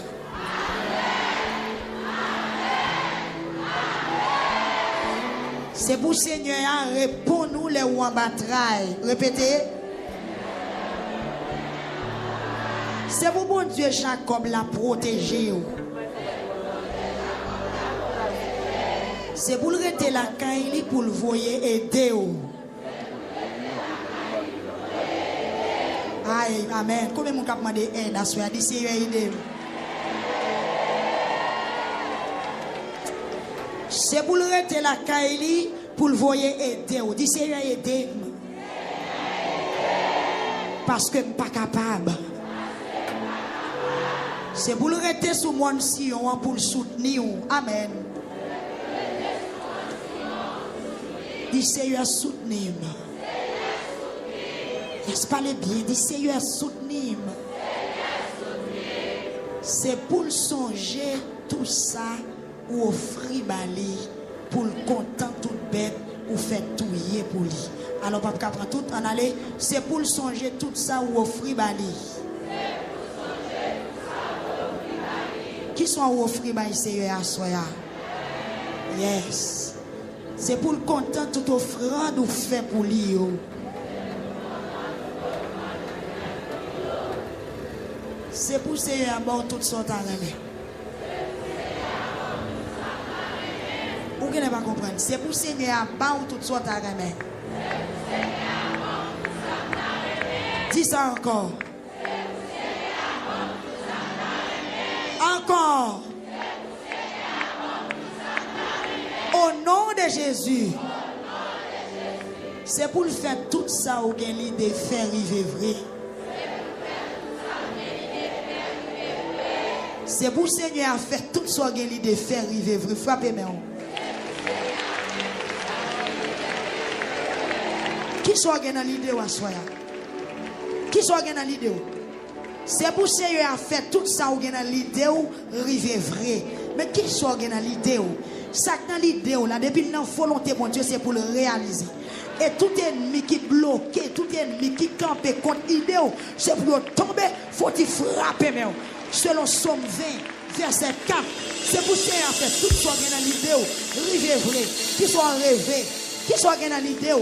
C'est pour Seigneur à répondre nous les rois bataille. Répétez. C'est pour bon Dieu Jacob la protéger. C'est pour le rester la caille pour le voyer aider. Aïe, amen. Combien de gens ont demandé aide à soi? Dit Seigneur aider. C'est pour le rester la caille pour le voyer aider. Dit Seigneur aider. Parce que je ne suis pas capable. C'est pour le rester sous mon sillon pour le soutenir. Amen. Dis Seigneur soutenir. Est-ce pas le bien? Dis Seigneur soutenir. C'est pour le songer tout ça ou offrir bali pour le content toute bête ou faire tout yé pour lui. Alors papa prend tout en aller. C'est pour le songer tout ça ou offrir bali. Qui sont offrir bali Seigneur à soi? Yes. C'est pour le content toute offrande ou fait pour lui. C'est pour Seigneur à bord toutes sortes à remettre. Vous ne pas comprendre. C'est pour Seigneur à bord toutes sortes à remettre. Dis ça encore. Encore. Au nom de Jésus. C'est pour le faire tout ça au gain l'idée de faire vivre vrai. C'est pour le Seigneur à faire tout ça au gain l'idée de faire vivre vrai. Frappez-moi. Qui soit dans l'idée ou à soi? Qui soit dans l'idée? C'est pour le Seigneur à faire tout ça au gain l'idée ou vivre vrai. Mais qui soit dans l'idée ou? Ça dans l'idée là, depuis la volonté de Dieu, c'est pour le réaliser. Et tout ennemi qui bloque, tout ennemi qui campe contre l'idée, c'est pour tomber, faut-il frapper. Selon Somme 20, verset 4, c'est pour ça qu'il fait tout soit dans l'idée, rive vrai, qui soit rêvé, qui soit dans l'idée,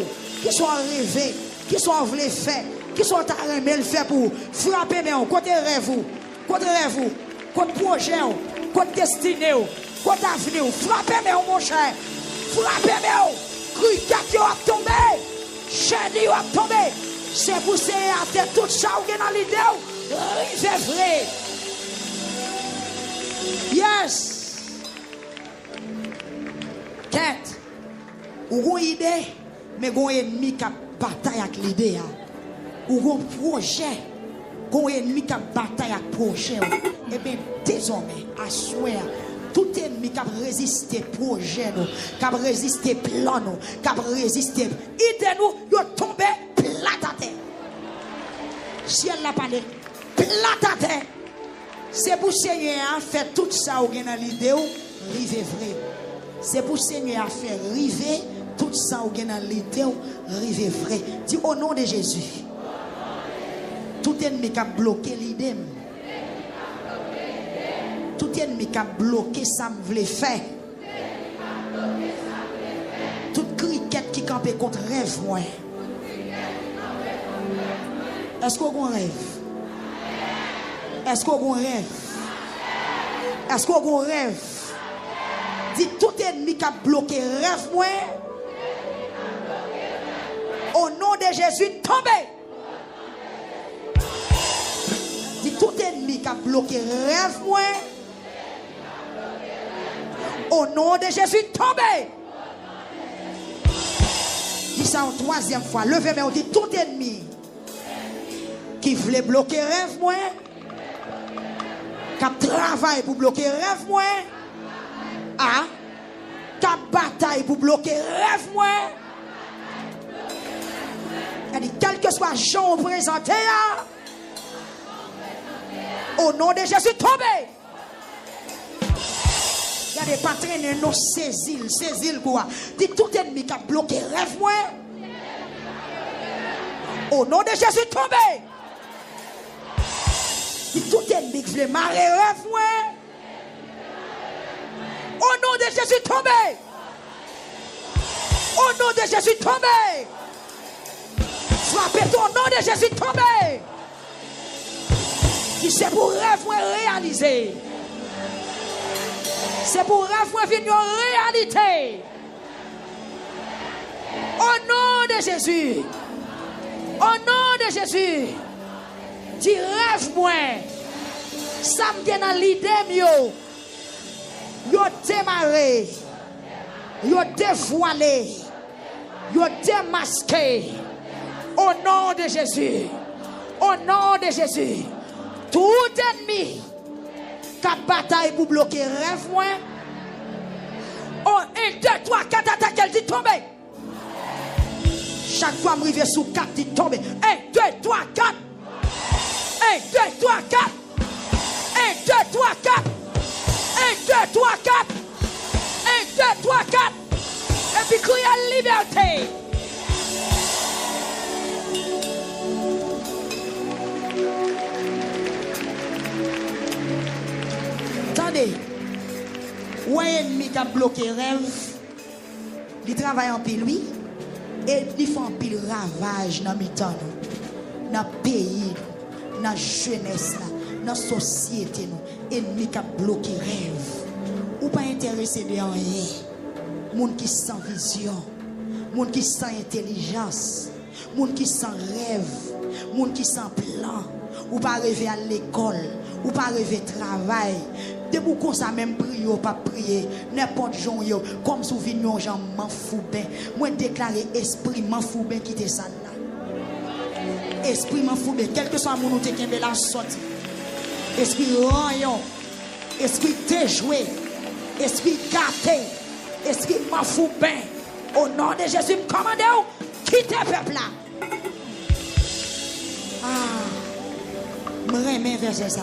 qui soit rêvé, qui soit voulu faire, qui soit arrêté le faire pour frapper, côté rêve, côté projet, côté destiné. Quand avenir, frappez-moi mon cher, frappez-moi, criquet a tombé, chéri a tombé, c'est pour ça à faire tout ça ou dans l'idée, c'est vrai. Yes. Quête, ou une idée, mais vous avez un ennemi qui a bataille avec l'idée, ou un projet, vous avez un ennemi qui a bataille avec le projet, et bien désormais, à souhait. Tout ennemi qui a résisté projet nous, qui a résisté plan nous, qui a résisté idée nous, il est tombé plat à terre. Si elle l'a parlé, plat à terre. C'est pour Seigneur à faire tout ça au dans l'idée ou river vrai. C'est pour Seigneur à faire river tout ça au dans l'idée ou river vrai. Dis au nom de Jésus. Tout ennemi qui a bloqué l'idée. Tout ennemi qui a bloqué ça me voulait faire. Toute criquette qui campait contre rêve moi. Est-ce qu'on rêve? Est-ce qu'on rêve? Est-ce qu'on rêve? Dit tout ennemi qui a bloqué rêve moi. Au nom de Jésus, tombez. Dit tout ennemi qui a bloqué rêve moi. Au nom de Jésus, tombez. Dis ça une troisième fois. Levez-moi, on dit tout ennemi qui voulait bloquer rêve moi, qui travaille pour bloquer rêve moi, qui bataille pour bloquer rêve moi. Elle dit, quel que soit Jean présenté, au nom de Jésus, tombez. Il y a des patrons nous saisir quoi. Dit tout ennemi qui a bloqué rêve moi. Au nom de Jésus, tombez. Dit tout ennemi qui veut marrer rêve moi. Au nom de Jésus, tombez. Au nom de Jésus, tombez. Frappez ton nom de Jésus, tombez. Dit c'est pour rêve moi réaliser. C'est pour rêve venir en réalité. Au nom de Jésus. Au nom de Jésus. Dis rêve moi. Ça me vient dans l'idée mieux. Yo démarré. Yo dévoilé. Yo démasqué. Au nom de Jésus. Au nom de Jésus. Tout ennemi qui bataille pour bloquer rêve moi. Oh, 1, 2, 3, 4 attaques, elle dit tomber. Chaque fois, je me sous 4, dit tomber. 1, 2, 3, 4. 1, 2, 3, 4. 1, 2, 3, 4. 1, 2, 3, 4. 1, 2, 3, 4. Et puis crier à liberté. Attendez, où est l'ennemi qui a bloqué rêve? Il travaille en pile, lui, et il fait un pile ravage dans le temps, dans le pays, dans la jeunesse, dans la société. L'ennemi qui a bloqué rêve. Ou pas intéressé de rien. Moun qui sans vision, moun qui sans intelligence, moun qui sans rêve, moun qui sans plan. Ou pas rêver à l'école, ou pas rêver travail. De beaucoup ça même prier ou pas prier, n'importe jour yo comme sous vignon Jean m'en fou ben. Moi déclarer esprit m'en fou ben quitter ça là. Esprit m'en fou ben, quel que soit mon outil qui la sorti. Esprit rayon, esprit déjoué, esprit gâté, esprit m'en fou ben. Au nom de Jésus, commandez-vous, quittez le peuple là. Je remets verset ça.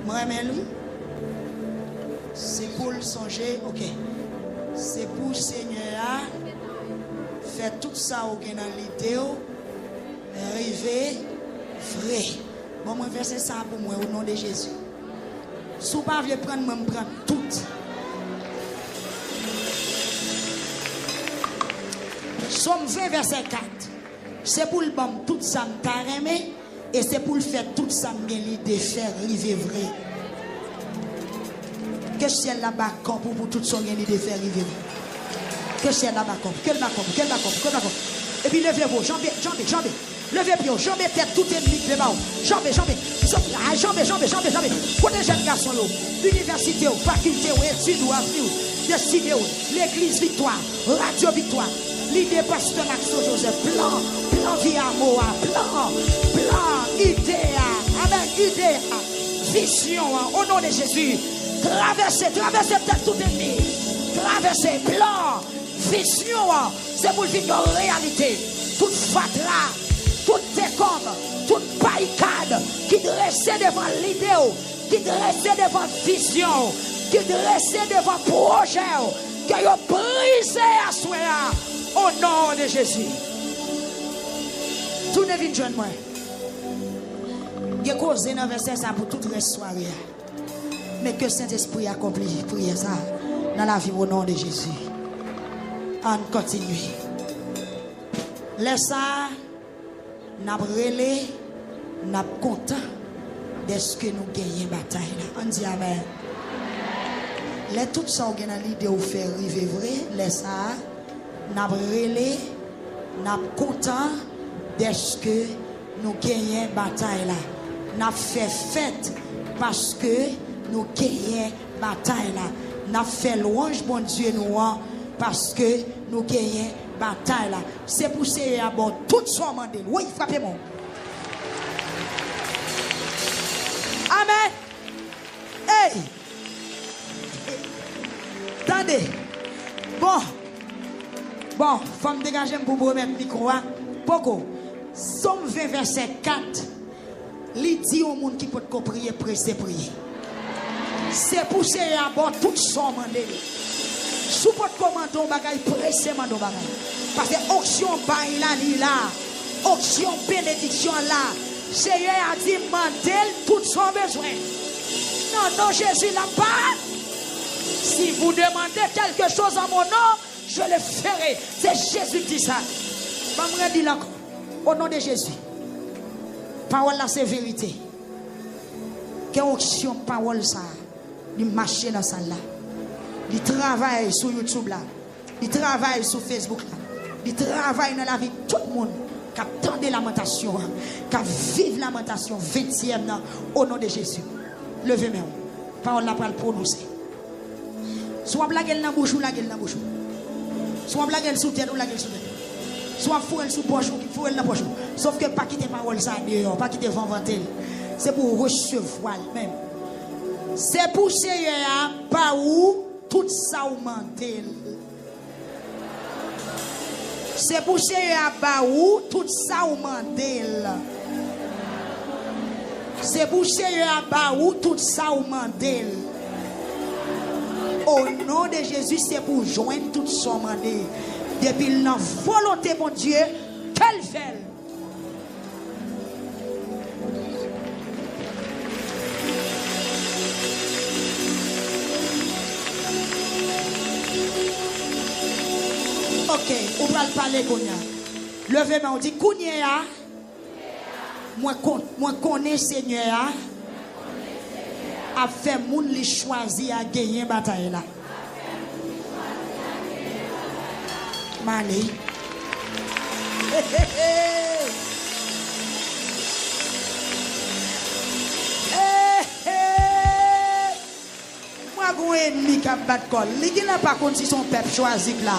Je remets lui. C'est pour le songer. Ok. C'est pour le Seigneur. Faire tout ça au dans l'idée. Arriver vrai. Bon, moi verset ça pour moi au nom de Jésus. Si vous ne pouvez pas prendre, moi je prends tout. Somme 20 verset 4. C'est pour le bon tout ça me et c'est pour le faire tout ça me l'idée de faire arriver vrai. Que ciel là-bas pour tout son l'idée de faire arriver vrai. Que ciel là-bas quel bacon. Et puis levez-vous, jambez. Levez-vous, jambez tête tout ennemi de bas. Jambez. Prenez jeune garçon là. Université, faculté, études ou avenir, destinée, l'église victoire, radio victoire. L'idée pasteur Maxo Joseph, plan vie amour, plan idée, avec idée, vision, au nom de Jésus, traversez peut-être tout ennemi, traversez, plan, vision, c'est pour vivre en réalité, toute fatra, toute décombe, toute barricade qui dressait devant l'idée, qui dressait devant vision, qui dressait devant projet, que vous brisez à soi. Au nom de Jésus. Tout ne vient de moi. Je cause dans verset ça pour toute la soirée. Mais que Saint-Esprit accomplit prière ça dans la vie au nom de Jésus. On continue. Laisse ça, n'a relé, n'a content de ce que nous gagnons bataille. On dit amen. Les tout ça on gagne l'idée de faire arriver vrai, laisse ça. N'a relé, n'a content de ce que nous gagnons bataille là. N'a fait fête parce que nous gagnons bataille là. Nous fait louange bon Dieu nous parce que nous gagnons bataille là. C'est pour ça à bon tout son mandé. Oui, frappez-moi. Amen. Hey. Attendez. Bon, faut me dégager pour vous remettre le micro. Pourquoi? Somme 20 verset 4. Il dit au monde qui peut prier, pressé prier. C'est pour ça à bon tout son mandé. Sous votre commande on bagaille pressé mando bagaille. Parce que auction bail là, auction bénédiction là. Seigneur a dit mandel tout son besoin. Non, Jésus l'a pas. Si vous demandez quelque chose en mon nom, je le ferai. C'est Jésus qui dit ça. Je vais me dire encore. Au nom de Jésus. Parole là, c'est vérité. Quelle option parole ça? Il marche dans ça là. Il travaille sur YouTube là. Il travaille sur Facebook là. Il travaille dans la vie de tout le monde. Qui attend des lamentations. Qui vive lamentation 20e là. Au nom de Jésus. Levez-moi. Parole là pour le prononcer. Soit blague dans la bouche ou la gueule dans la bouche. Soit blague sous tête ou la gueule sous tête. Soit fouelle sous poche ou fouelle dans la poche. Sauf que pas quitter parole ça dehors, pas quitter vanter. C'est pour recevoir même. C'est pour Seigneur pas où tout ça augmenter. C'est pour Seigneur pas où tout ça augmenter. C'est pour Seigneur pas où tout ça augmenter. Au nom de Jésus, c'est pour joindre tout son mandé. Depuis la volonté, mon Dieu, qu'elle fait. Ok, on va le parler, Kounia. Levez-moi, on dit Kounia. Moi, connais Seigneur. A fait moun li choisi à gagner bataille là. Mali. Moi gon ennemi qui bat col. Li gen la pas contre si son peuple choisi là.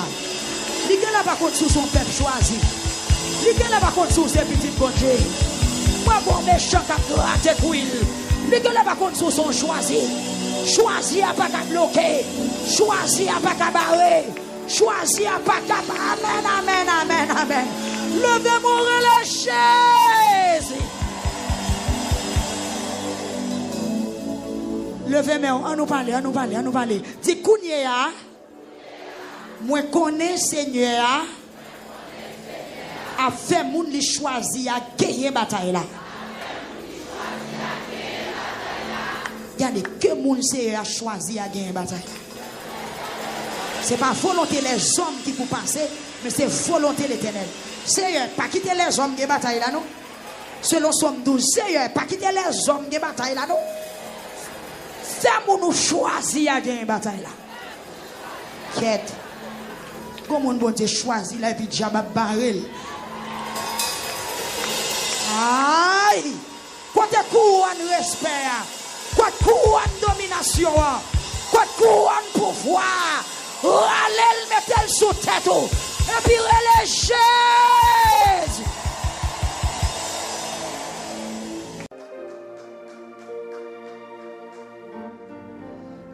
Li gen la pas contre si son peuple choisi. Li gen la pas contre si ses petites bon Dieu. Moi bon méchant qui raté couille. Lui que là par contre sous son choisi. Choisi à pas qu'à bloquer. Choisi à pas qu'à barrer. Choisi à pas qu'à... Amen, amen, amen, amen. Levez-moi la chaise. Levez-moi, on nous parle. Dis Kounia. Moi connais Seigneur. A fait moun li choisi à gagner bataille là. Regardez, que moun se a choisi à gagner bataille. Ce n'est pas volonté les hommes qui pour passer, mais c'est volonté l'éternel. Seigneur, pas quitter les hommes qui bataille là, non? Selon Somme 12, Seigneur, pas quitter les hommes qui bataille là, non? C'est moun nous choisi à gagner bataille là. Quête. Comment bon Dieu choisi là et puis Diable barrel. Aïe! Côté couronne respect. Quoi de couronne domination, quoi de couronne pouvoir, râlez, mettez-le sous tête, et puis relâchez.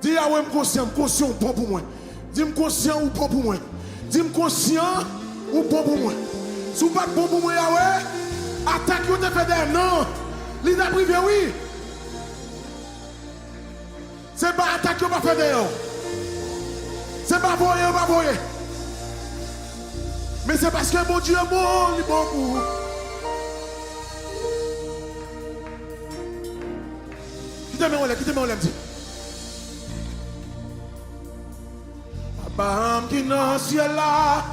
Dis à moi conscient bon pour moi. Dis-moi conscient ou bon pour moi. Dis-moi conscient ou bon pour moi. Si vous pas bon pour moi, attaque vous te fait des non. L'idée privée, oui. C'est pas attaque ou pas faire des non. C'est pas voyer ou pas voyer. Mais c'est parce que mon Dieu est bon, il est bon pour vous. Quittez-moi, dit. Papa qui est dans le ciel là,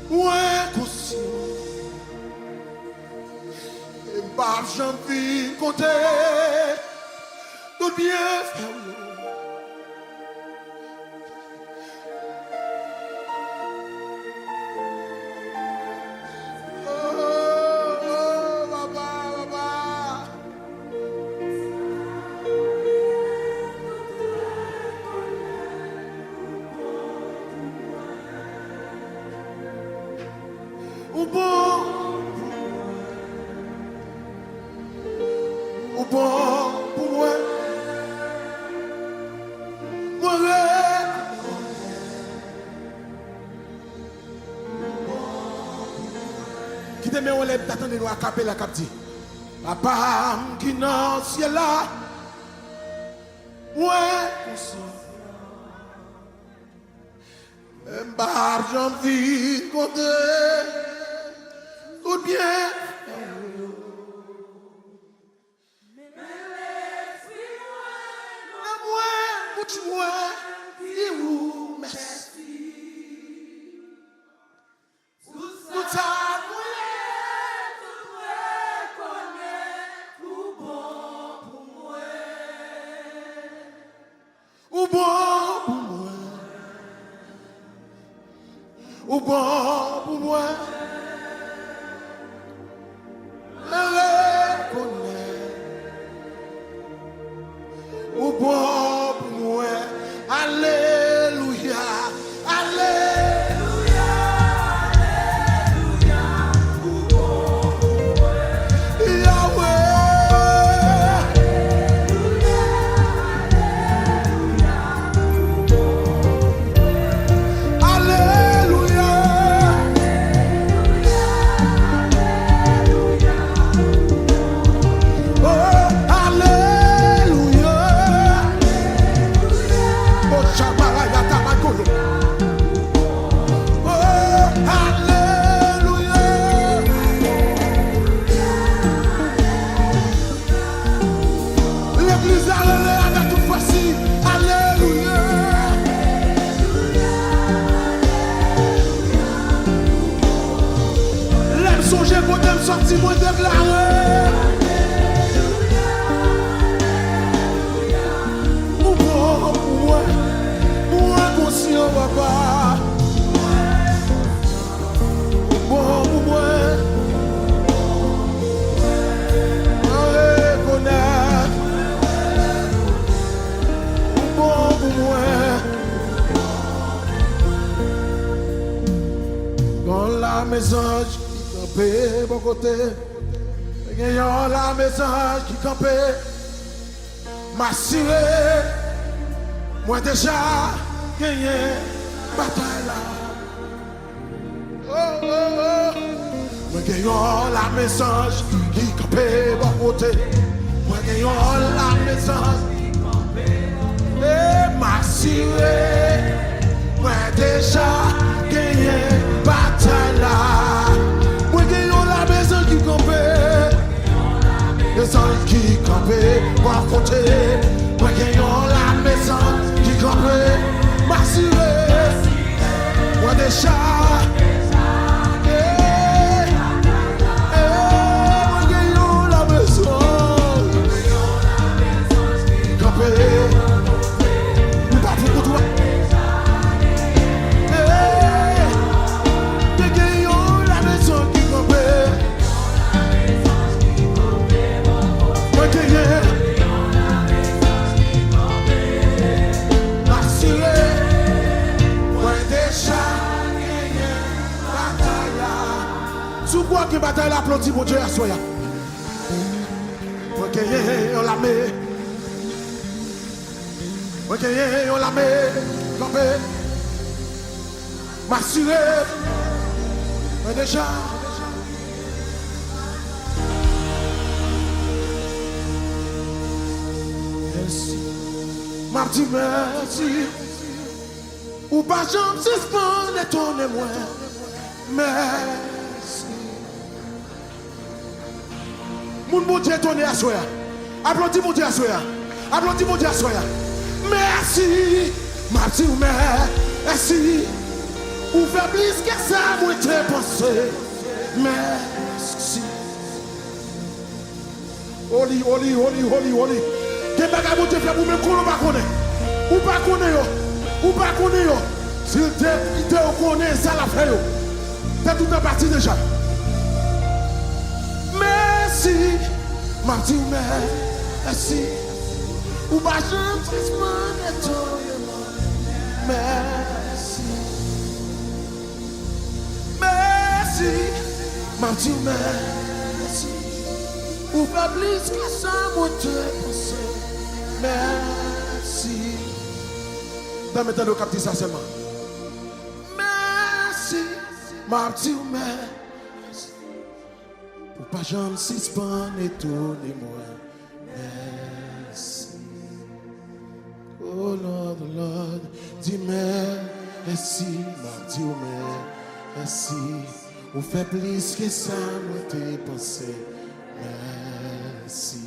ouais, conscient. Et bah, j'en vis compter, tout bien faire. qui te met en l'air, t'attends de nous accaper la captive. Papa, qui dans ciel là, ouais, j'en vis côté, tout bien. Ou bon pour moi, ou bon pour moi, alléluia, alléluia, alléluia, ou bon pour moi, Yahweh, alléluia, alléluia, alléluia. Sorti moi déclaré. Ou bon pour moi conscient papa. Ou bon pour moi. Reconnaître. Ou bon pour moi. Dans la maison. Bon côté, gagnant la maison qui campait, m'assuré, moi déjà gagné bataille là. Oh oh oh, moi gagnant la maison qui campait, bon côté, moi gagnant la maison qui campait, et m'assuré, moi déjà gagné bataille là. Les anges qui campaient, pour côté, moi gagnons la maison qui campait, m'assurer, moi déjà, moi gagnons la maison qui campait, nous pas pour toi. Nous gagnons la maison qui campait. Sous quoi que bataille applaudit mon Dieu à soi. Ok, on la met. Ok, on la met. Campé. M'assurer. Mais déjà. Merci. Ma petite merci. Ou pas j'en suspends étonnez-moi. Merci. Mon Dieu étonné à soi. Applaudis mon Dieu à soi. Applaudis mon Dieu à soi. Merci. Ma petite merci. Ou faire plus que ça, moi t'ai pensé. Merci. Oli. Que bagarre vous te fait pour même qu'on ne pas connaître. Ou pas connaître. Ou pas connaître. S'il te connaît, ça l'a fait. T'es tout en partie déjà. Merci. Ma petite merci. Ou pas je merci. Merci. Ma petite merci. Ou pas plus que ça, mon Dieu. Merci. Dans mes temps de capter ça seulement. Merci. Ma petite merci. Ou pas jamais suspendre, étonnez-moi. Merci. Oh Lord, Lord, dis merci, m'a dit merci. Ou fait plus que ça, moi t'ai pensé. Merci.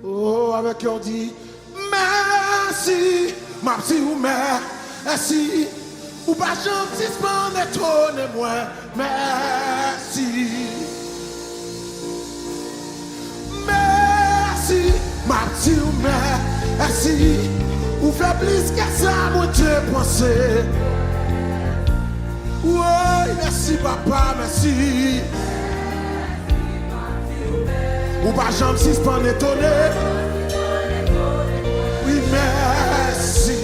Oh, avec qui on dit merci, m'a dit merci. Ou pas jamais suspendre, étonnez-moi. Merci. Merci, m'a dit merci. Ou fait plus que ça, moi t'ai pensé. Oui, merci papa, merci. Ou pas jamais suspendre, étonné. Oui, merci.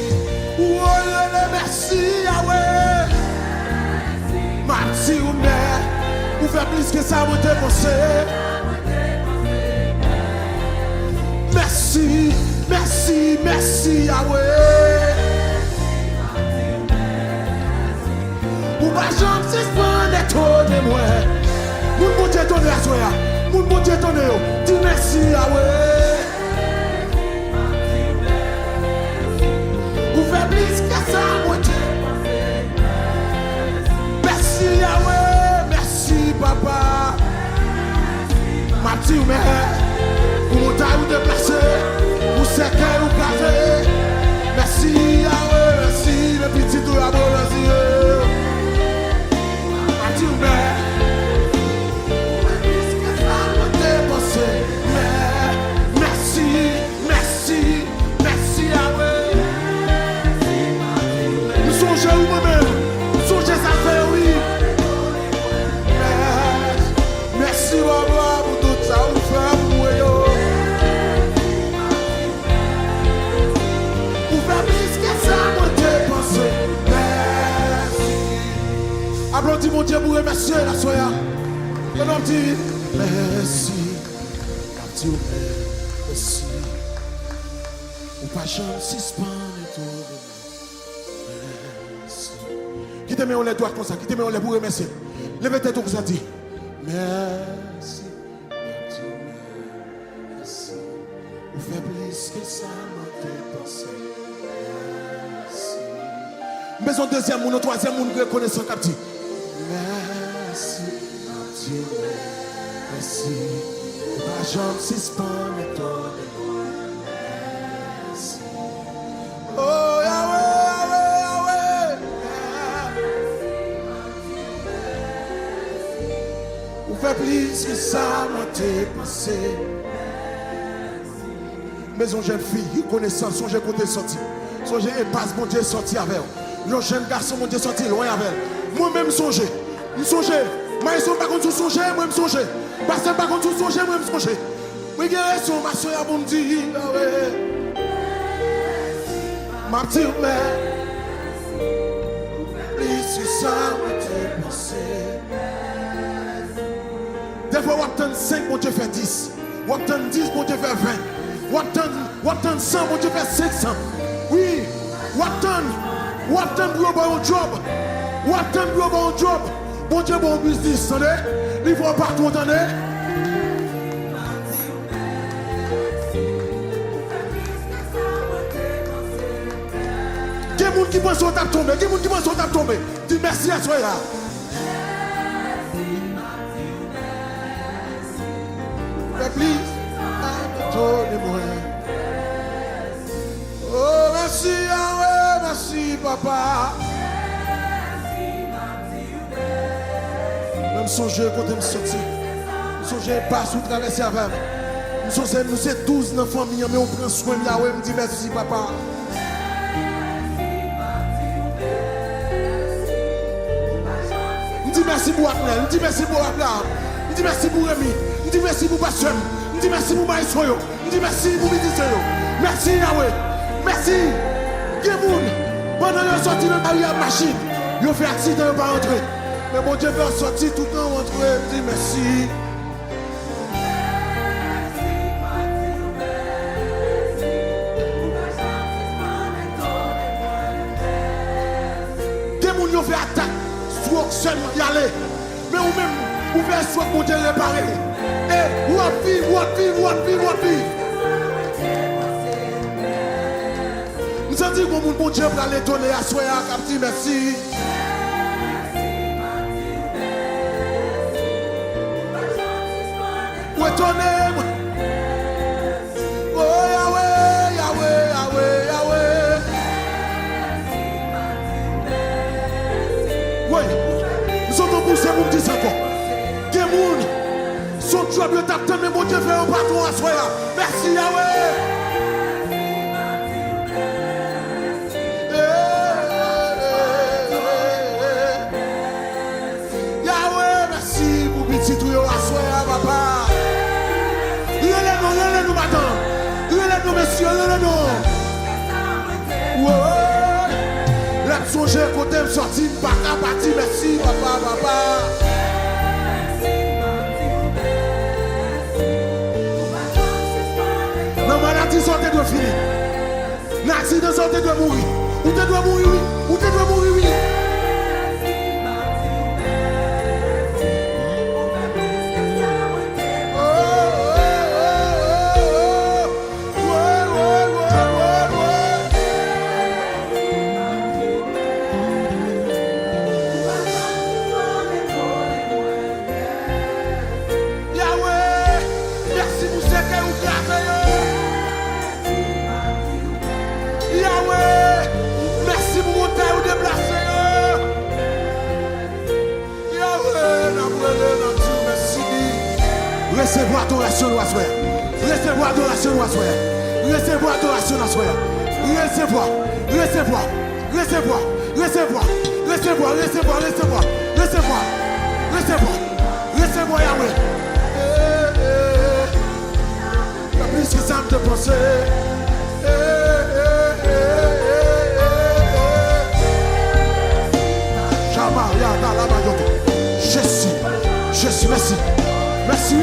Oui, merci, Yahweh. Merci, ou fait plus que ça, moi t'ai pensé. Merci, merci, merci, Yahweh. Ou pas jamais suspendre, étonnez-moi. Mon Dieu étonné à soi. Mon Dieu étonné. Dis merci, Yahweh. Ou fait plus que ça, mon Dieu. Merci, Yahweh. Merci, papa. Ma petite mère. Pour mon taille ou déplacé, pour séquer ou casser. Merci Yahweh, merci le petit tout à bon merci. As-tu ouvert? Qu'est-ce que ça m'a dépensé? Merci, merci, merci Yahweh. Nous songez où moi-même? Nous songez ça fait oui. Merci Baba pour tout ça vous fait pour moi. Applaudis mon Dieu pour remercier la soya. Et on dit merci. Merci. Ou pas jamais suspendre tout. Merci. Qui te met en les doigts comme ça, qui te met en les pour remercier. Levez-toi tout comme ça dit. Merci. Merci. Ou fait plus que ça, mon pensé. Merci. Mais son deuxième monde, troisième monde reconnaissant comme dit. Merci, Dieu, merci. Ma jambe suspend et toi. Merci. Oh Yahweh, Yahweh, Yahweh. Ou fait plus que ça, moi t'ai pensé. Mais une jeune fille, reconnaissance, son jeune côté sorti. Son jeune passe, mon Dieu sorti avec elle. Le jeune garçon, mon Dieu sorti loin avec elle. Moi-même songer. Je songe, mais ils ne pas contre songer, moi je songe. Parce que pas contre songer, moi je songe. Moi j'ai raison, ma soeur pour me dire, ma petite mère, plus que ça, moi t'ai pensé. Des fois, on attend 5, mon Dieu fait 10. On attend 10, mon Dieu fait 20. On attend 100, mon Dieu fait 500. Oui, on attend pour avoir un job. On attend pour avoir un job. Bon Dieu, bon business, attendez. Il faut partout, attendez. Il y a des gens qui pensent qu'on t'a tombé. Il y a des gens qui pensent qu'on t'a tombé. Dis merci à soi là. Fais plus. Donnez-moi. Oh, merci, Yahweh, merci, papa. Même songer quand je me sorti. Songer pas sous traverser avec. Songer nous c'est 12 dans la famille, mais on prend soin de Yahweh, me dit merci papa. Me dit merci pour Abnel, me dit merci pour Abraham, me dit merci pour Rémi, me dit merci pour Pasteur, me dit merci pour Maïsoyo, me dit merci pour Médicéyo. Merci Yahweh. Merci. Gemoun, pendant qu'ils sont sortis dans la machine, ils ont fait accident, ils ne pas rentrer. Mais mon Dieu veut sortir tout le temps, rentrer, il dit merci. Gemoun, ils ont fait attaque, seulement y aller. Mais ou même, Ou faire soit pour te réparer. Et ou à vivre. Nous sommes dit que mon bon Dieu va aller donner à soi à Capti, merci. Où est ton âme? Oh Yahweh, Yahweh. Oui, nous sommes poussés pour me dire ça encore. Des gens, son job de t'attendre, mais mon Dieu fait un patron à soi. Merci Yahweh. Relève-nous, madame. Relève-nous, messieurs. Relève-nous. La songer côté me sorti, papa, parti, merci, papa. Non, maladie sortez de finir. L'accident sortez de mourir. Ou tu dois mourir, oui. Ou tu dois mourir, oui. Recevoir adoration à soi. Recevoir adoration à soi. Recevoir adoration à soi. Recevoir Yahweh. T'as plus que ça me te penser. Je suis, merci. Merci, oui.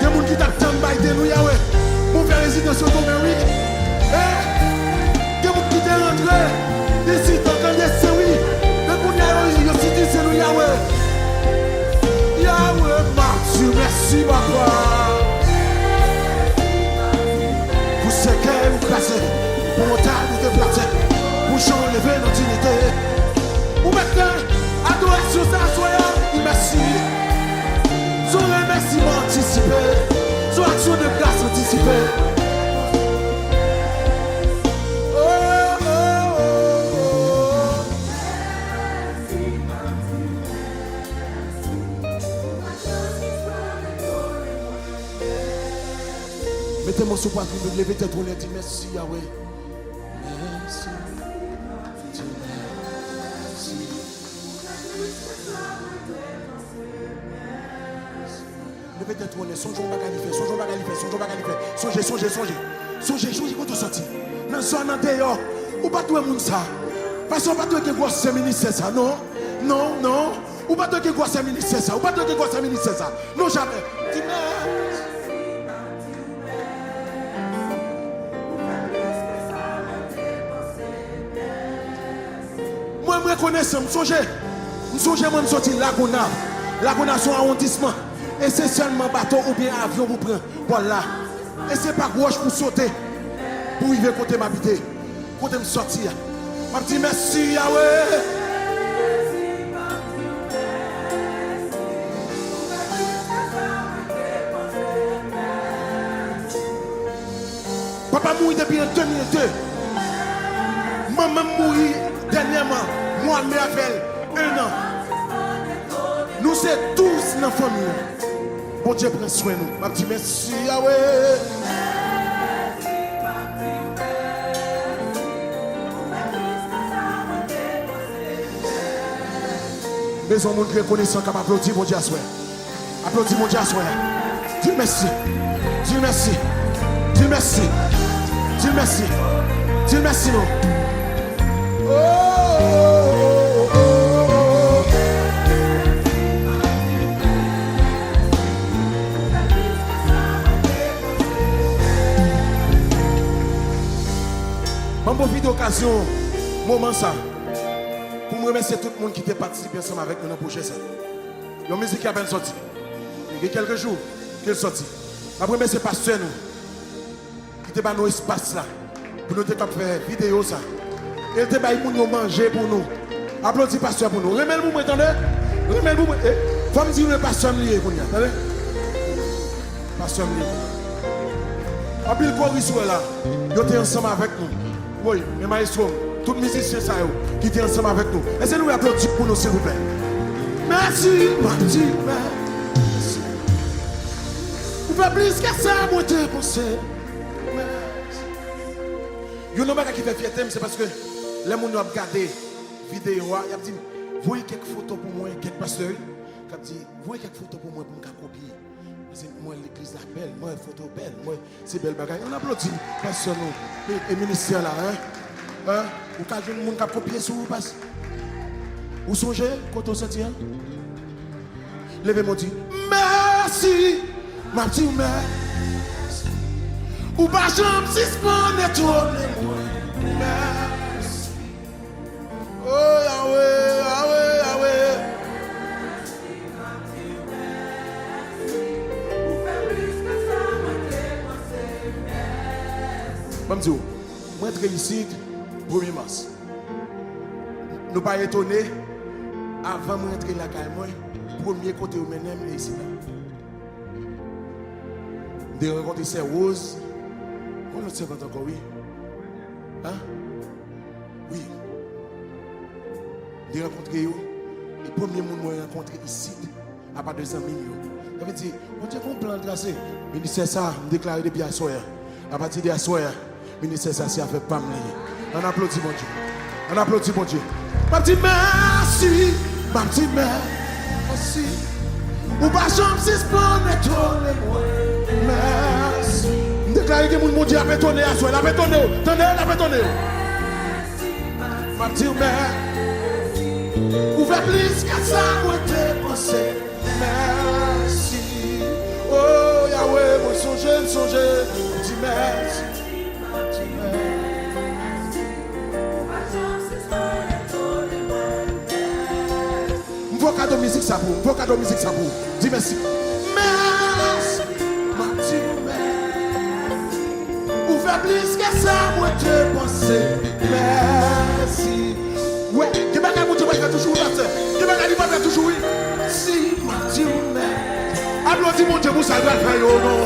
Il y a des gens qui t'attendent, de nous, Yahweh. Mon frère résidence sur ton oui. Il y a des gens qui t'ont rentré. Ici, tant qu'on est, c'est oui. Mais pour nous, c'est nous, Yahweh. Yahweh, Mathieu, merci, papa. Pour ce qu'elle vous placez, pour mon temps, vous déplacez, pour j'enlever notre dignité. Ou maintenant, adoration, ça, soyons, merci. Son remerciement anticipé, son action de grâce anticipée. Mettez-moi sur poitrine, levez tête, on dit merci Yahweh. Merci. Peut-être on est songeons pas songez quand on sortit. Dans son antérieur, ou pas tout le monde ça. Parce qu'on pas tout que quoi c'est ministère ça, non. Ou pas tout que quoi c'est ministère ça, ou pas tout que quoi c'est ministère ça. Non jamais. Moi je reconnais ça, je songe moi me sortir Laguna son arrondissement. Et c'est seulement bateau ou bien avion vous prend. Voilà. Et c'est pas gauche pour sauter. Pour arriver côté m'habiter. Côté me sortir. Je dis merci Yahweh. Papa mourit depuis en 2002. Maman mourit dernièrement. Moi, mais avec 1 an. Nous sommes tous dans la famille. Bon Dieu prend soin de nous. Je dis merci Yahweh. Maison monde reconnaissant capable d'applaudir mon Dieu à soi. Applaudis mon Dieu à soi. Dis merci. Dis merci. Dis merci. Dis merci. Dis merci non. Je profite d'occasion, moment ça, pour me remercier tout le monde qui a participé ensemble avec nous dans le projet. La musique qui a peine sorti. Il y a quelques jours qu'elle est sortie. Après, c'est pasteur nous. Qui te bat nos espaces là. Pour nous faire vidéo ça. Il te bat pour nous manger pour nous. Applaudis pasteur pour nous. Remets-le vous entendez? Remets-le vous. Faut me dire le pasteur lié pour nous. Attendez? Pasteur lié. En plus, le chorus là, ils étaient ensemble avec nous. Oui, les maestros, tous les musiciens ça, qui étaient ensemble avec nous. Est-ce que nous applaudissons pour nous, s'il vous plaît? Merci, merci, merci. Vous faites plus que ça, moi, je pense. Merci. Il y a un qui fait fierté, c'est parce que les gens ont regardé la vidéo, ils ont dit, voyez quelques photos pour moi, quelques pasteurs. Ils ont dit, voyez quelques photos pour moi pour me copier. Moi, l'église la belle, moi, photo belle, moi, c'est belle bagaille. On applaudit, pasteur nous, et ministère là, hein? Ou quand le monde a copié sur vous, passe. Vous songez, quand on sortit, hein? Levez-moi, dit, merci, ma petite mère. Ou pas, j'aime si c'est pas nettoyer, moi. Merci. Oh, Yahweh, Yahweh, Yahweh. Je vais moi, je suis ici, 1er mars. Nous ne sommes pas étonnés, avant de rentrer la caille, premier côté où je suis ici. Je rencontre ces roses. On ne sait pas encore, oui. Hein? Oui. Je rencontre eux. Le premier monde que je rencontre ici, à part de 200 millions. Ça veut dire, on tient un plan tracé. Le ministère ça, je déclare depuis à soir. À partir de soir. Ministère ça, c'est avec Pam. On applaudit mon Dieu. On applaudit mon Dieu. Ma petite merci. Ma petite merci. Ou pas chambre si c'est pas nettoyer. Merci. Je déclare que mon Dieu a bétonné à soi. Il a bétonné. Attendez, il a bétonné. Ma petite merci. Ou faites plus que ça, moi t'ai pensé. Merci. Oh Yahweh, moi songe. Dis merci. Vos cadeaux musique ça pour. Vos cadeaux musique ça pour. Dis merci. Merci. Ma petite mère. Ou faire plus que ça, moi te pensé. Merci. Ouais, qui m'a dit mon Dieu va faire toujours là. Qui m'a dit va faire toujours oui. Si ma petite mère. Applaudis mon Dieu pour ça va faire non.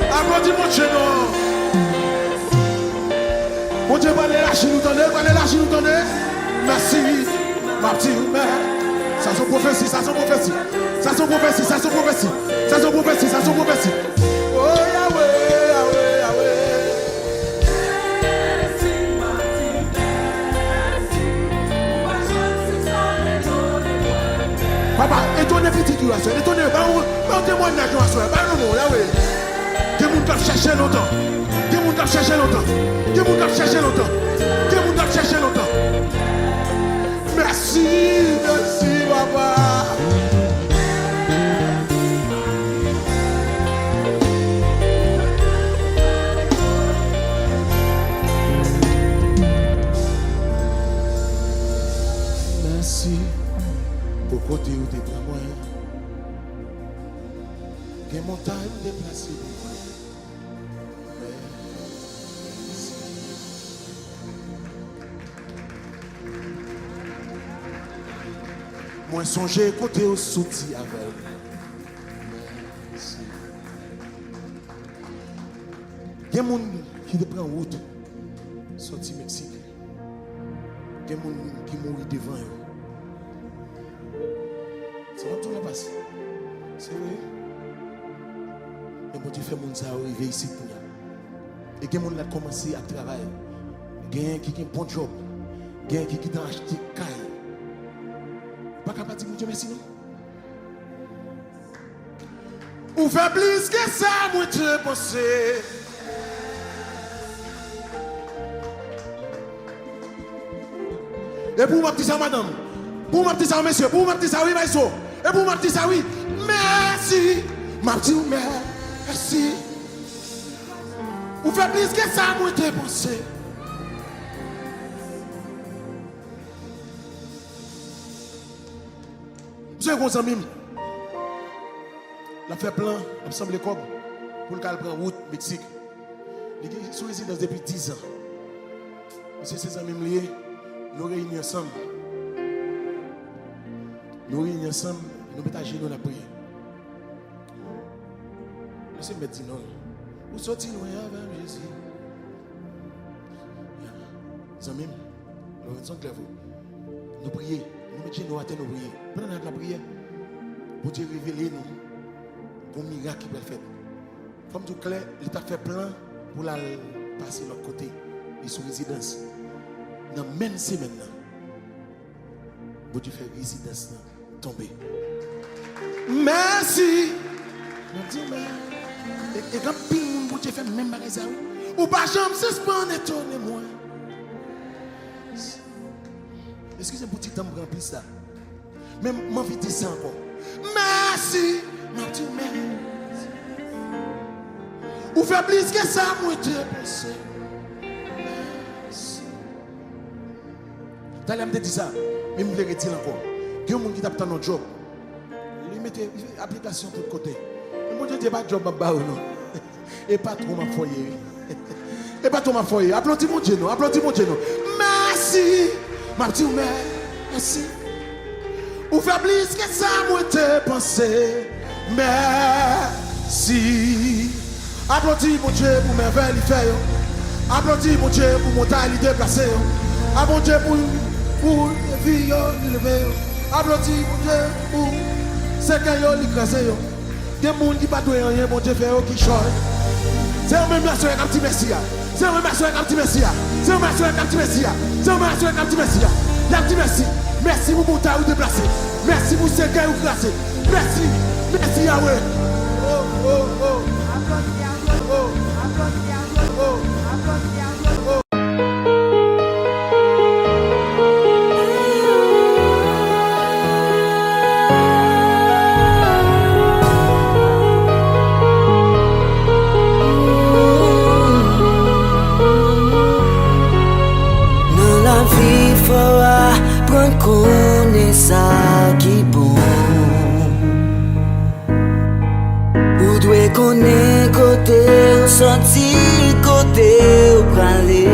Applaudis mon Dieu non. Mon Dieu va aller lâcher nous donner, va aller lâcher nous donner. Merci. Ma petite mère. Ça sont prophéties, ça sont prophéties. Ça sont prophéties, ça sont prophéties. Ça sont prophéties, ça sont prophéties. Oh Yahweh, Yahweh, Yahweh. Papa, étonnez petit qui va se faire. Étonnez, pas témoignage à soi. Pas non, Yahweh. Que vous devez chercher longtemps. Que vous devez chercher longtemps. Que vous devez chercher longtemps. Que vous devez chercher longtemps. Merci, merci, papa. Merci pour côté où tu es pour moi. Que montagne déplacée. Moi songer côté au soutien avec. Merci. Il y a des gens qui prennent route sorti Mexique. Il y a des gens qui mourent devant eux. Ça va tout le passer. C'est vrai. Et bon Dieu fait mon ça arriver ici pour nous. Et il y a des gens qui ont commencé à travailler. Il y a des gens qui ont un bon job. Il y a des gens qui ont acheté des cailles. Pas capable de dire Dieu merci non. Ou fait plus que ça, moi te pensé. Et pour ma petite ça, madame. Pour ma petite ça, monsieur. Pour ma petite ça, oui, maïso. Et pour ma petite ça, oui. Merci. Ma petite mère. Merci. Ou fait plus que ça, moi te pensé. C'est comme ça même. Il a fait plein, il semble comme pour le prendre route Mexique. Il est sous résidence depuis 10 ans. Monsieur, ses amis liés, nous réunissons ensemble. Nous réunissons ensemble, nous mettons à genoux la prière. Monsieur me dit non. Vous sortez loin avec Jésus. Les amis, nous sommes clairs. Nous prions, nous mettons nos têtes, nous prions. Pendant la prière, pour Dieu révéler nous pour un miracle qui peut faire. Comme tout clair, il t'a fait plein pour la passer de l'autre côté et sous résidence. Dans la même semaine, pour Dieu faire résidence tomber. Merci. Je dis merci. Et quand pile monde pour Dieu fait même bagage ou pas jamais suspendre étonnez-moi. Excusez-moi pour petit temps pour remplir ça. Mais m'en vie dire ça encore. Merci. Je dis merci. Ou fait plus que ça moi te penser. Merci. T'allais me dire ça. Mais je voulais retirer encore. Il y a des gens qui tapent dans notre job. Ils mettent l'application de l'autre côté. Mais mon Dieu, ce n'est pas un job à non. Et pas trop ma foyer. Et pas trop ma foyer. Applaudis mon Dieu, non. Applaudis mon Dieu, non. Merci. Ma petite mère, merci. Ou faire plus que ça, moi te penser. Merci. Applaudis mon Dieu pour merveille il fait. Applaudis mon Dieu pour mon taille il déplacé. Applaudis mon Dieu pour les filles il levé. Applaudis mon Dieu pour c'est quand il écrasé. Il y a des gens qui ne peuvent pas rien, mon Dieu fait qui choisit. C'est un même merci avec un petit messie. C'est un même merci avec un petit messie. C'est un merci avec un petit messie. C'est un merci avec un petit messie. Il y a un petit merci. Merci pour mon taille déplacé. Merci pour ce gars ou classé. Merci. Merci Yahweh. Oh, oh, oh. Applaudis Yahweh. Oh, applaudis Yahweh. Oh, applaudis Yahweh. Oh. Connais ça qui bon. Ou doit connaître côté, sorti côté ou praler.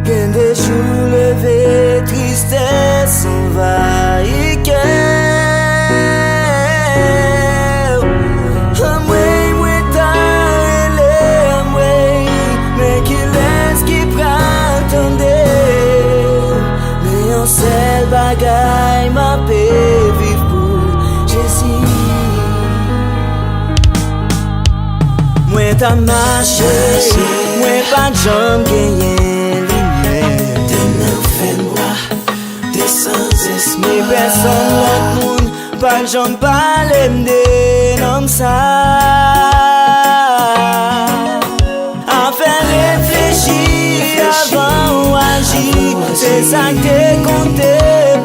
Qu'un des jours levés, tristesse envahit cœur. Amway, moi t'as élé, amway, mais qui laisse qui pratendait. Seul bagaille m'a fait vivre pour Jésus. Moi t'as marché, moi pas de jambe gagné lumière. T'es neuf fait moi, t'es sans esprit. Mais personne l'autre monde, pas de jambe parler m'dé comme ça. À faire réfléchir avant ou agir. C'est ça que t'es compté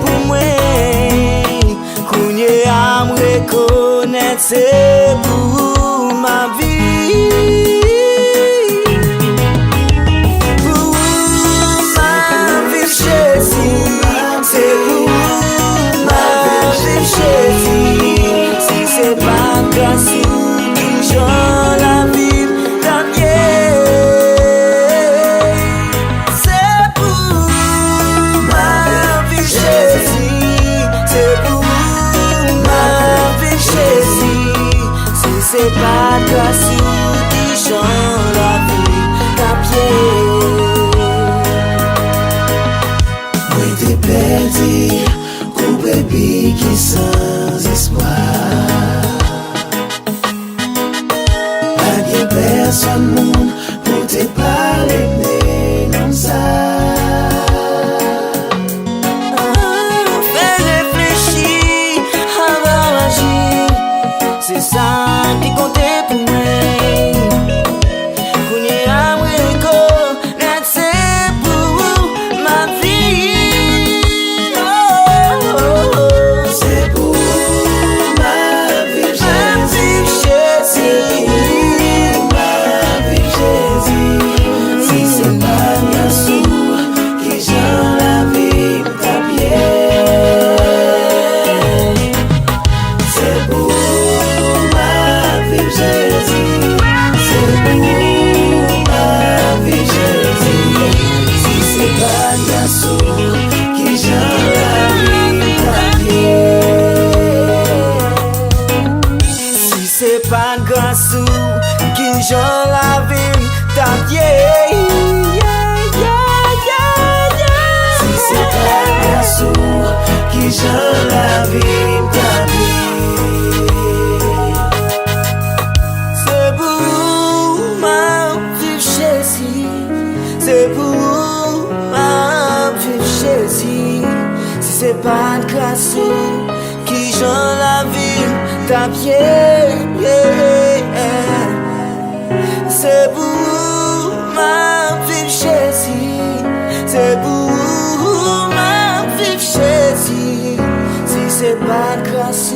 pour moi. Kounye à me reconnaître, c'est pour ma vie. Pour ma vie, Jésus. C'est pour ma vie, Jésus. Si c'est pas grâce ou toujours la vie, tant mieux. C'est pas toi sous qui chante la vie ta pied. Moi t'es perdu, qu'on bébé qui sans espoir. Pas bien personne monde pour te parler mais comme ça. Fais réfléchir avant d'agir. C'est ça qui comptait pour moi. Kounye à moi reconnaître, c'est pour ma vie. Oh, oh, oh. C'est pour ma vie, Jésus. Ma vie, Jésus. qui j'en la vie ta vie. C'est pour ma vie Jésus, c'est pour ma vie Jésus. Si c'est pas de grâce qui j'en la vie ta pied, c'est pour ma vie Jésus, c'est pour ma vie Jésus. Si c'est pas de grâce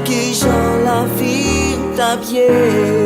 qui j'en la vie ta pied.